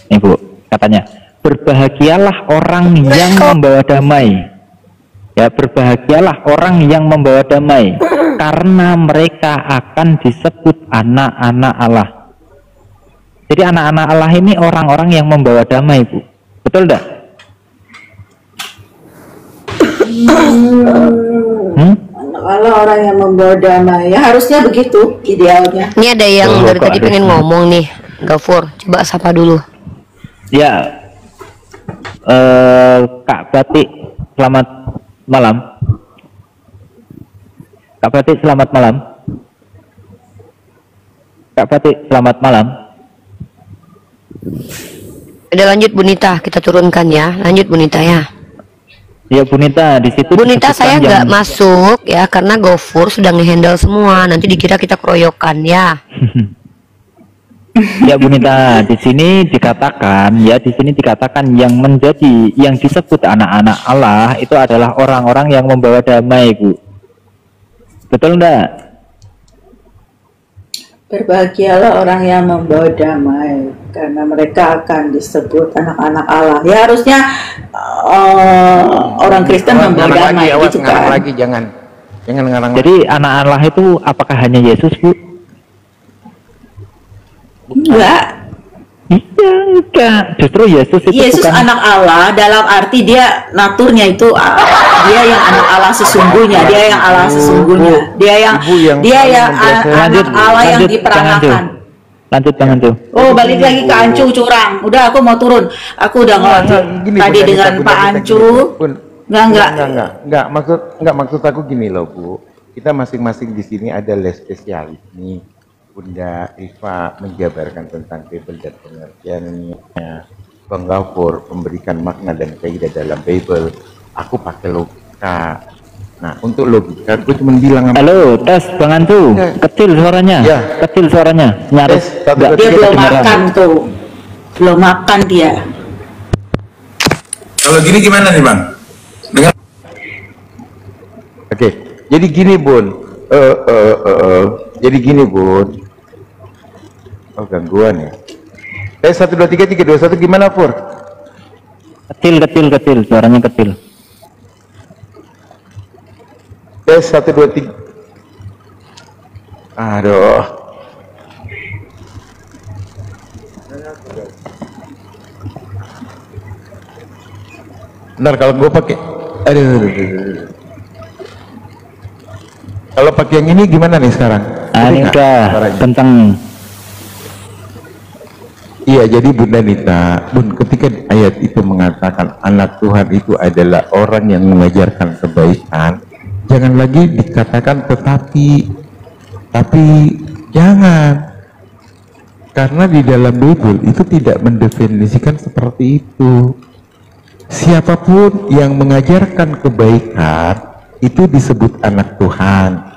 Nih Bu, katanya, berbahagialah orang yang membawa damai. Ya, berbahagialah orang yang membawa damai, karena mereka akan disebut anak-anak Allah. Jadi anak-anak Allah ini orang-orang yang membawa damai, Bu. Betul enggak? Anak Allah orang yang membawa damai. Ya harusnya begitu idealnya. Ini ada yang dari tadi pengen ngomong nih, Gafur. Coba sapa dulu. Ya, Kak Batik, selamat malam. Kak Batik, selamat malam. Kak Batik, selamat malam. Udah lanjut Bunita, kita turunkan ya. Lanjut Bunita ya. Ya Bunita, di situ. Bunita saya nggak yang... masuk ya karena Gofur sudah ngehandle semua. Nanti dikira kita keroyokan ya. Ya Bunita, di sini dikatakan yang menjadi yang disebut anak-anak Allah itu adalah orang-orang yang membawa damai, Bu. Betul enggak? Berbahagialah orang yang membawa damai, karena mereka akan disebut anak-anak Allah. Ya harusnya orang Kristen membawa damai, awas, gitu ngarang kan? lagi, jangan ngarang. Jadi anak Allah itu apakah hanya Yesus, Bu? Enggak. Iya, enggak. Justru Yesus itu Yesus bukan anak Allah dalam arti dia naturnya itu dia yang anak Allah sesungguhnya, dia yang Allah sesungguhnya, dia yang anak Allah yang diperankan. Lanjut jangan tuh. Oh, balik lagi ke Ancu curang. Udah, aku mau turun. Aku udah ngomong tadi dengan Pak Ancu. Enggak, maksud aku gini loh, Bu. Kita masing-masing di sini ada les spesialis nih. Bunda Rifa menjabarkan tentang Bible dan pengertiannya, Bang Gafur memberikan makna dan kaidah dalam Bible, aku pakai logika. Nah, untuk logika gue cuma bilang halo, tes Bang Antu, kecil suaranya, kecil suaranya, nyaris. Dia belum makan tuh, belum makan dia. Kalau gini gimana nih Bang? Dengar? Oke, jadi gini Bun, jadi gini Bun. Oh gangguan ya. 1 2 3 3 2 1 gimana Pur? Kecil, suaranya kecil. 1 2 3. Aduh. Bentar kalau gue pakai, kalau pakai yang ini gimana nih sekarang? Ini udah tentang. Iya, jadi Bunda Nita, Bun, ketika ayat itu mengatakan anak Tuhan itu adalah orang yang mengajarkan kebaikan, jangan lagi dikatakan tapi jangan, karena di dalam Bible itu tidak mendefinisikan seperti itu. Siapapun yang mengajarkan kebaikan itu disebut anak Tuhan.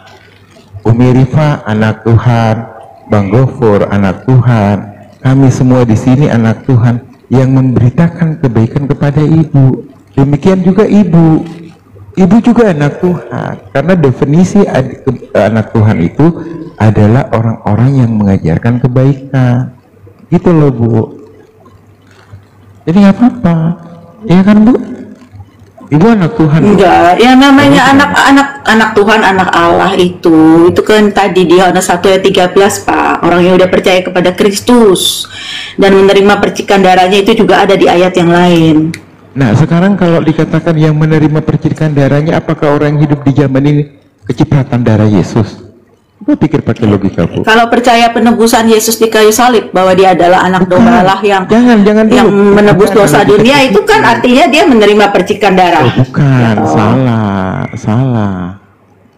Umi Rifa anak Tuhan, Bang Gofur anak Tuhan. Kami semua di sini anak Tuhan yang memberitakan kebaikan kepada ibu. Demikian juga ibu. Ibu juga anak Tuhan. Karena definisi anak Tuhan itu adalah orang-orang yang mengajarkan kebaikan. Gitu loh, Bu. Jadi nggak apa-apa. Iya kan, Bu? Ibu anak Tuhan. Enggak, yang namanya anak Tuhan, anak Allah itu kan tadi di Yohanes 1 ayat 13, Pak. Orang yang udah percaya kepada Kristus dan menerima percikan darahnya itu juga ada di ayat yang lain. Nah, sekarang kalau dikatakan yang menerima percikan darahnya, apakah orang yang hidup di zaman ini kecipratan darah Yesus? Gue pikir pakai logika, Bu. Kalau percaya penebusan Yesus di kayu salib, bahwa dia adalah anak domba Allah yang yang menebus dosa dunia, itu kan artinya dia menerima percikan darah. Oh, bukan, salah.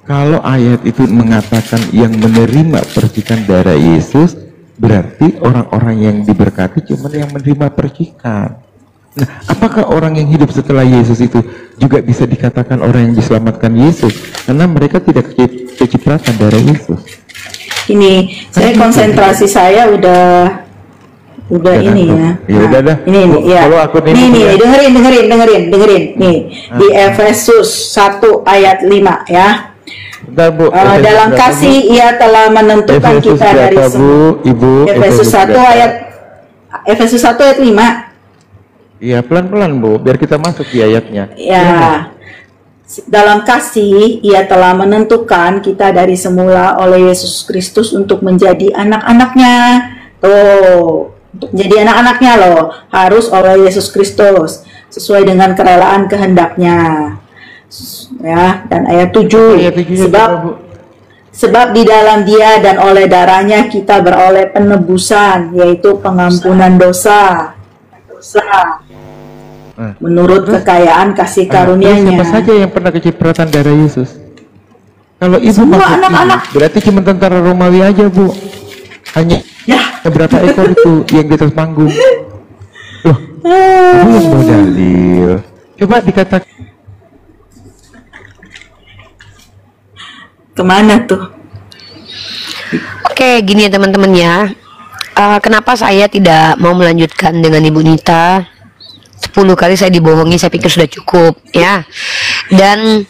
Kalau ayat itu mengatakan yang menerima percikan darah Yesus, berarti orang-orang yang diberkati cuma yang menerima percikan. Nah, apakah orang yang hidup setelah Yesus itu juga bisa dikatakan orang yang diselamatkan Yesus? Karena mereka tidak kecipratan darah Yesus. Ini saya konsentrasi saya udah ini ya. Ya udah dah. Ini ya. Kalau aku Nih, dengerin. Nih, di Efesus 1 ayat 5 ya. Bentar, Bu. Dalam kasih ia telah menentukan kita dari semua. Ibu, Efesus 1 ayat 5. Iya, pelan-pelan Bu, biar kita masuk di ayatnya. Ya, dalam kasih ia telah menentukan kita dari semula oleh Yesus Kristus untuk menjadi anak-anaknya. Tuh, untuk menjadi anak-anaknya loh, harus oleh Yesus Kristus sesuai dengan kerelaan kehendaknya. Ya, dan ayat 7, Ayat 7 sebab di dalam Dia dan oleh darahnya kita beroleh penebusan, yaitu pengampunan dosa. Menurut kekayaan kasih karunia-Nya. Siapa saja yang pernah kecipratan darah Yesus? Kalau ibu Semua masuk anak-anak. ini, berarti cuma tentara Romawi aja Bu. Hanya berapa ekor itu yang di atas panggung? Loh, ibu yang bawa dalil. Coba dikatakan. Kemana tuh? Oke, gini ya teman-teman ya. Kenapa saya tidak mau melanjutkan dengan Ibu Nita? 10 kali saya dibohongi, saya pikir sudah cukup ya. Dan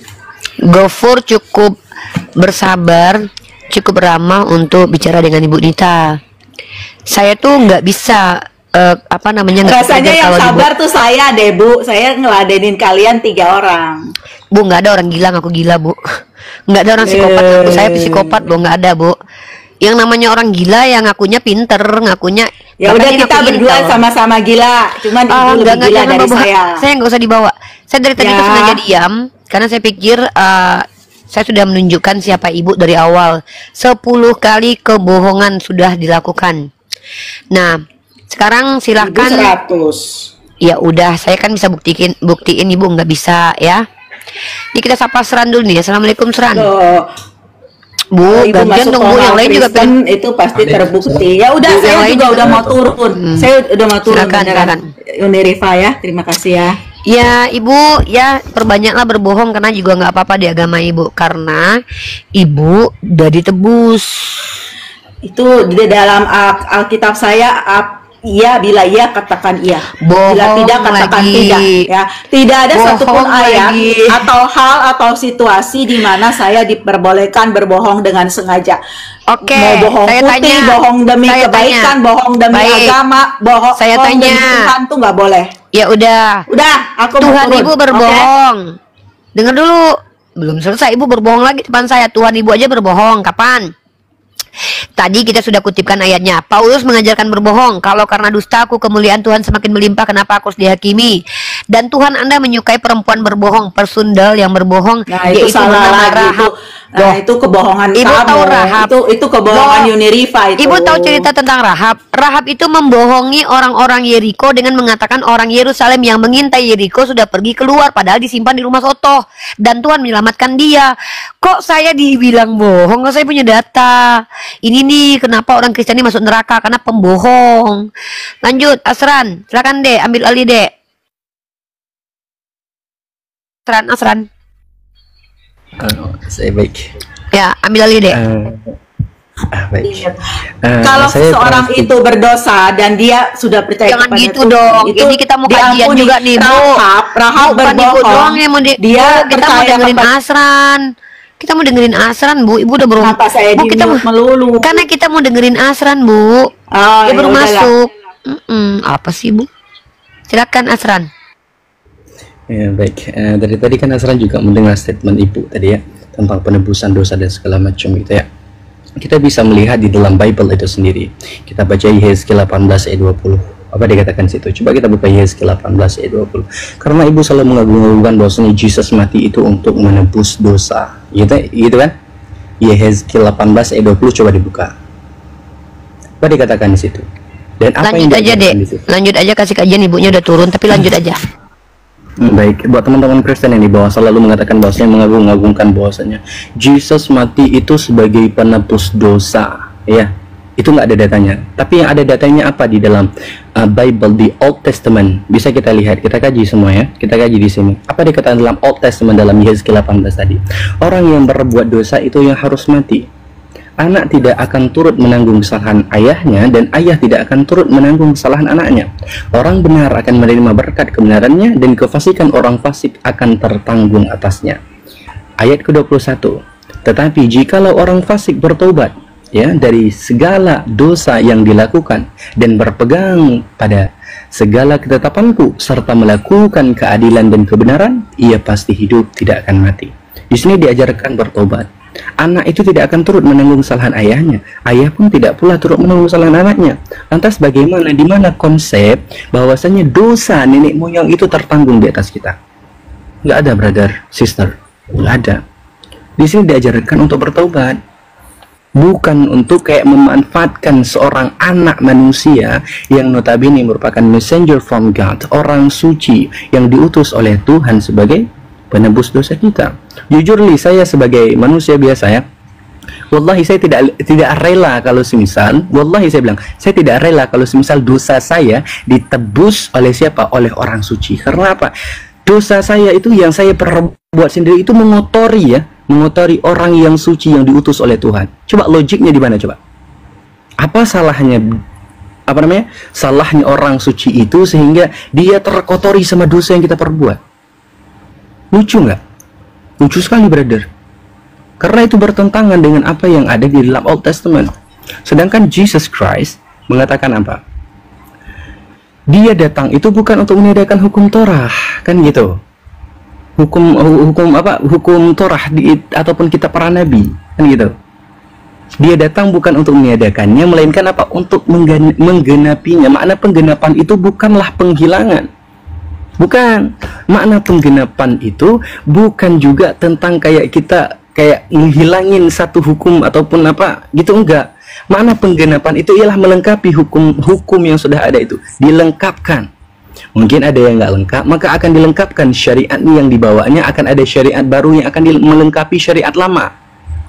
Gofur cukup bersabar, cukup ramah untuk bicara dengan Ibu Nita. Saya tuh nggak bisa nggak Rasanya bisa yang kalau sabar tuh saya deh Bu. Saya ngeladenin kalian 3 orang. Bu, nggak ada orang gila ngaku gila Bu. Nggak ada orang psikopat ngaku saya psikopat Bu, nggak ada Bu. Yang namanya orang gila yang ngakunya pinter, ngakunya Ya udah kita berdua sama-sama gila. Cuman ibu lebih gila dari saya. Saya nggak usah dibawa. Saya dari tadi tuh sengaja diam karena saya pikir saya sudah menunjukkan siapa ibu dari awal. 10 kali kebohongan sudah dilakukan. Nah, sekarang silakan. 100. Ya udah, saya kan bisa buktiin ibu nggak bisa ya. Ini kita sapa Seran dulu nih. Assalamualaikum Seran. Bu, Ibu gantian masuk dong Bu, yang lain juga Kristen itu pasti terbukti. Ya udah, saya juga udah mau turun. Saya udah mau turun. Silakan. Uni Rifa ya, terima kasih ya. Ya Ibu, ya perbanyaklah berbohong karena juga nggak apa-apa di agama Ibu, karena Ibu udah ditebus. Itu di dalam Alkitab saya, iya bila iya katakan iya, bila tidak katakan lagi. tidak ya. Tidak ada Bohong satupun ayat lagi. atau hal atau situasi di mana saya diperbolehkan berbohong dengan sengaja. Oke, Mau bohong saya putih, tanya. bohong demi Saya kebaikan, tanya. bohong demi Baik. agama, bohong Saya demi tanya. Tuhan tuh nggak boleh. Ya udah. Udah, aku mau Tuhan turun. Ibu berbohong. Dengar dulu. Belum selesai Ibu berbohong lagi depan saya. Tuhan Ibu aja berbohong. Kapan? Tadi kita sudah kutipkan ayatnya. Paulus mengajarkan berbohong. Kalau karena dustaku kemuliaan Tuhan semakin melimpah, kenapa aku harus dihakimi? Dan Tuhan Anda menyukai perempuan berbohong, persundal yang berbohong, Nah, itu yaitu salah bernama lagi Rahab. Nah, itu kebohongan Ibu kamu. tahu Rahab? Itu kebohongan Loh, Uni Rifa itu. Ibu tahu cerita tentang Rahab? Rahab itu membohongi orang-orang Yeriko dengan mengatakan orang Yerusalem yang mengintai Yeriko sudah pergi keluar, padahal disimpan di rumah sotoh. Dan Tuhan menyelamatkan dia. Kok saya dibilang bohong? Kok saya punya data? Ini nih kenapa orang Kristen ini masuk neraka, karena pembohong. Lanjut, Asran, silakan deh, ambil alih deh. Asran. Saya baik. Ya, ambil alih deh. Baik. Kalau Saya seseorang pernah- itu berdosa dan dia sudah percaya Jangan kepada gitu Tuhan, dong. itu Ini kita mau kajian diampuni. juga nih, Bu. Rahab Bukan Ibu berbohong. doang yang mau dia kita mau percaya dengerin kepada Asran. Kita mau dengerin Asran, Bu. Ibu udah berbohong. Kenapa saya Bu, kita di-mute melulu? Karena kita mau dengerin Asran, Bu. Oh, Dia baru ya udahlah. masuk. Apa sih, Bu? Silakan Asran. Ya, baik. Dari tadi kan Asran juga mendengar statement Ibu tadi ya tentang penebusan dosa dan segala macam gitu ya. Kita bisa melihat di dalam Bible itu sendiri. Kita baca Yehezkiel 18 ayat 20. Apa dikatakan situ? Coba kita buka Yehezkiel 18 ayat 20. Karena Ibu selalu mengagung-agungkan bahwasanya Yesus mati itu untuk menebus dosa. Gitu kan? Yehezkiel 18 ayat 20 coba dibuka. Apa dikatakan di situ? Dan apa Lanjut yang aja, Dek. dikatakan di situ? Lanjut aja, kasih kajian, ibunya udah turun, tapi lanjut aja. Baik, buat teman-teman Kristen yang di bawah selalu mengatakan bahwasanya mengagung-agungkan bahwasanya Yesus mati itu sebagai penebus dosa, ya. Itu nggak ada datanya. Tapi yang ada datanya apa di dalam Bible di Old Testament? Bisa kita lihat, kita kaji semua ya. Kita kaji di sini. Apa dikatakan dalam Old Testament dalam Yehezkiel 18 tadi? Orang yang berbuat dosa itu yang harus mati. Anak tidak akan turut menanggung kesalahan ayahnya, dan ayah tidak akan turut menanggung kesalahan anaknya. Orang benar akan menerima berkat kebenarannya, dan kefasikan orang fasik akan tertanggung atasnya. Ayat ke-21. Tetapi jikalau orang fasik bertobat ya dari segala dosa yang dilakukan dan berpegang pada segala ketetapanku serta melakukan keadilan dan kebenaran, ia pasti hidup, tidak akan mati. Di sini diajarkan bertobat. Anak itu tidak akan turut menanggung kesalahan ayahnya, ayah pun tidak pula turut menanggung kesalahan anaknya. Lantas bagaimana, di mana konsep bahwasanya dosa nenek moyang itu tertanggung di atas kita? Nggak ada, brother, sister, nggak ada. Di sini diajarkan untuk bertobat, bukan untuk kayak memanfaatkan seorang anak manusia yang notabene merupakan messenger from God, orang suci yang diutus oleh Tuhan sebagai penebus dosa kita. Jujur li, saya sebagai manusia biasa ya, wallahi saya tidak rela kalau semisal, wallahi saya bilang, saya tidak rela kalau semisal dosa saya ditebus oleh siapa? Oleh orang suci. Karena apa? Dosa saya itu yang saya perbuat sendiri itu mengotori ya, mengotori orang yang suci yang diutus oleh Tuhan. Coba logiknya di mana coba? Apa salahnya, apa namanya, salahnya orang suci itu sehingga dia terkotori sama dosa yang kita perbuat? Lucu nggak? Lucu sekali, brother. Karena itu bertentangan dengan apa yang ada di dalam Old Testament. Sedangkan Jesus Christ mengatakan apa? Dia datang itu bukan untuk meniadakan hukum Torah, kan gitu. Hukum apa? Hukum Torah ataupun kitab para nabi, kan gitu. Dia datang bukan untuk meniadakannya, melainkan apa? Untuk menggenapinya. Makna penggenapan itu bukanlah penghilangan. Bukan. Makna penggenapan itu bukan juga tentang kayak kita kayak menghilangin satu hukum ataupun apa gitu, enggak. Makna penggenapan itu ialah melengkapi hukum yang sudah ada itu, dilengkapkan. Mungkin ada yang nggak lengkap, maka akan dilengkapkan syariat yang dibawanya, akan ada syariat baru yang akan melengkapi syariat lama.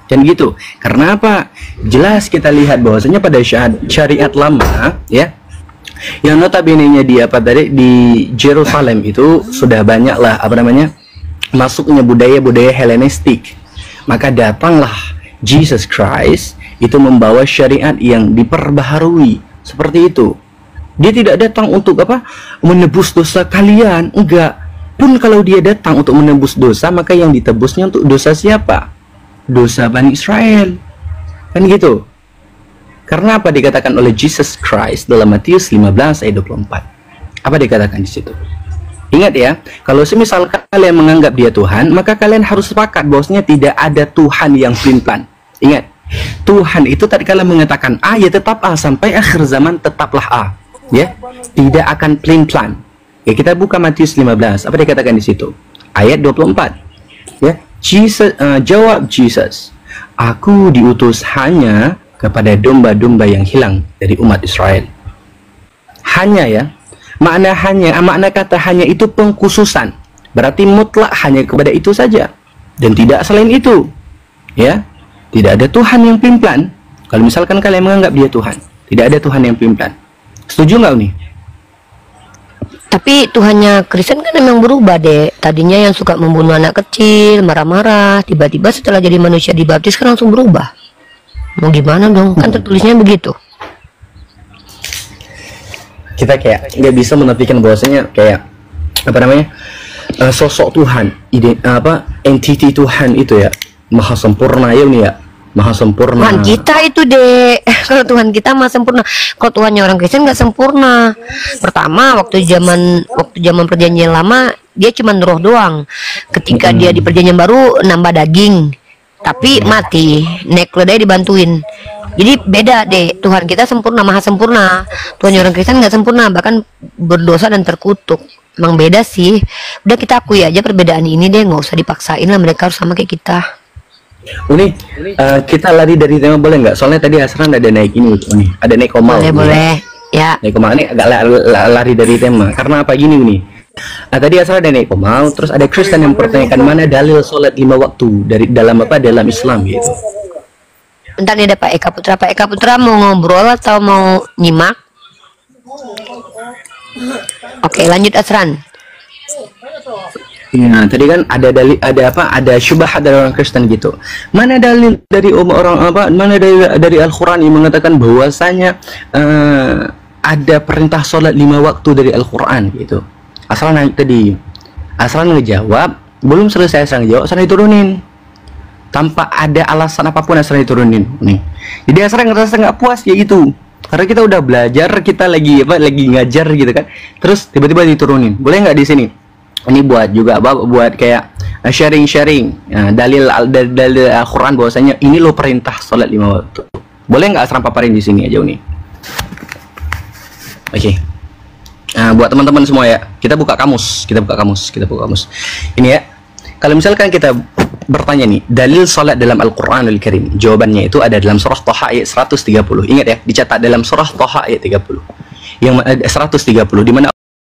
Dan gitu. Karena apa? Jelas kita lihat bahwasanya pada syariat lama ya, yang notabene-nya di apa tadi di Jerusalem itu sudah banyaklah apa namanya masuknya budaya-budaya Helenistik. Maka datanglah Jesus Christ itu membawa syariat yang diperbaharui seperti itu. Dia tidak datang untuk apa? Menebus dosa kalian, enggak. Pun kalau dia datang untuk menebus dosa, maka yang ditebusnya untuk dosa siapa? Dosa Bani Israel. Kan gitu. Karena apa dikatakan oleh Jesus Christ dalam Matius 15 ayat 24? Apa dikatakan di situ? Ingat ya, kalau semisal kalian menganggap dia Tuhan, maka kalian harus sepakat bahwasanya tidak ada Tuhan yang pelin-pelan. Ingat, Tuhan itu tatkala mengatakan A, ya tetap A, sampai akhir zaman tetaplah A. Ya, tidak akan pelin-pelan. Ya, kita buka Matius 15. Apa dikatakan di situ? Ayat 24. Ya, jawab Jesus, aku diutus hanya kepada domba-domba yang hilang dari umat Israel. Hanya ya, makna kata hanya itu pengkhususan, berarti mutlak hanya kepada itu saja dan tidak selain itu. Ya, tidak ada Tuhan yang pelin-pelan. Kalau misalkan kalian menganggap dia Tuhan, tidak ada Tuhan yang pelin-pelan. Setuju nggak nih? Tapi Tuhannya Kristen kan memang berubah deh. Tadinya yang suka membunuh anak kecil, marah-marah, tiba-tiba setelah jadi manusia dibaptis kan langsung berubah. Mau gimana dong? Kan tertulisnya begitu. Kita kayak nggak bisa menafikan bahwasanya kayak apa namanya sosok Tuhan, entity Tuhan itu ya maha sempurna ya nih ya, maha sempurna. Tuhan kita itu deh. Kalau Tuhan kita maha sempurna. Kalau Tuhannya orang Kristen nggak sempurna. Pertama waktu zaman perjanjian lama dia cuma roh doang. Ketika dia di perjanjian baru nambah daging. Tapi mati, naik keledai dibantuin. Jadi beda deh, Tuhan kita sempurna, maha sempurna. Tuhan orang Kristen nggak sempurna, bahkan berdosa dan terkutuk. Emang beda sih. Udah kita akui aja perbedaan ini deh, nggak usah dipaksain lah mereka harus sama kayak kita. Uni, kita lari dari tema boleh nggak? Soalnya tadi Asran ada naik ini, Uni, ada naik komal. Boleh. Ya. Naik komal ini agak lari dari tema. Karena apa gini Uni? Tadi asal ada naik komal, terus ada Kristen yang mempertanyakan mana dalil sholat 5 waktu dalam Islam gitu. Bentar nih ada Pak Eka Putra. Pak Eka Putra mau ngobrol atau mau nyimak? Oke, lanjut Asran. Ya, tadi kan ada syubhat dari orang Kristen gitu. Mana dalil dari mana dari Al-Qur'an yang mengatakan bahwasanya ada perintah sholat 5 waktu dari Al-Qur'an gitu. Asal ngejawab, belum selesai Asal ngejawab, Asal diturunin tanpa ada alasan apapun. Asal diturunin nih. Jadi Asal ngerasa nggak puas ya gitu. Karena kita udah belajar, kita lagi ngajar gitu kan. Terus tiba-tiba diturunin. Boleh nggak di sini? Ini buat juga buat kayak sharing-sharing dalil Al-Quran bahwasanya ini lo perintah sholat 5 waktu. Boleh nggak Asram paparin di sini aja nih? Oke. Buat teman-teman semua ya, kita buka kamus. Ini ya. Kalau misalkan kita bertanya nih, dalil sholat dalam Al-Quranul Karim, jawabannya itu ada dalam surah Thaha ayat 130. Ingat ya, dicatat dalam surah Thaha ayat 30. Yang 130 di mana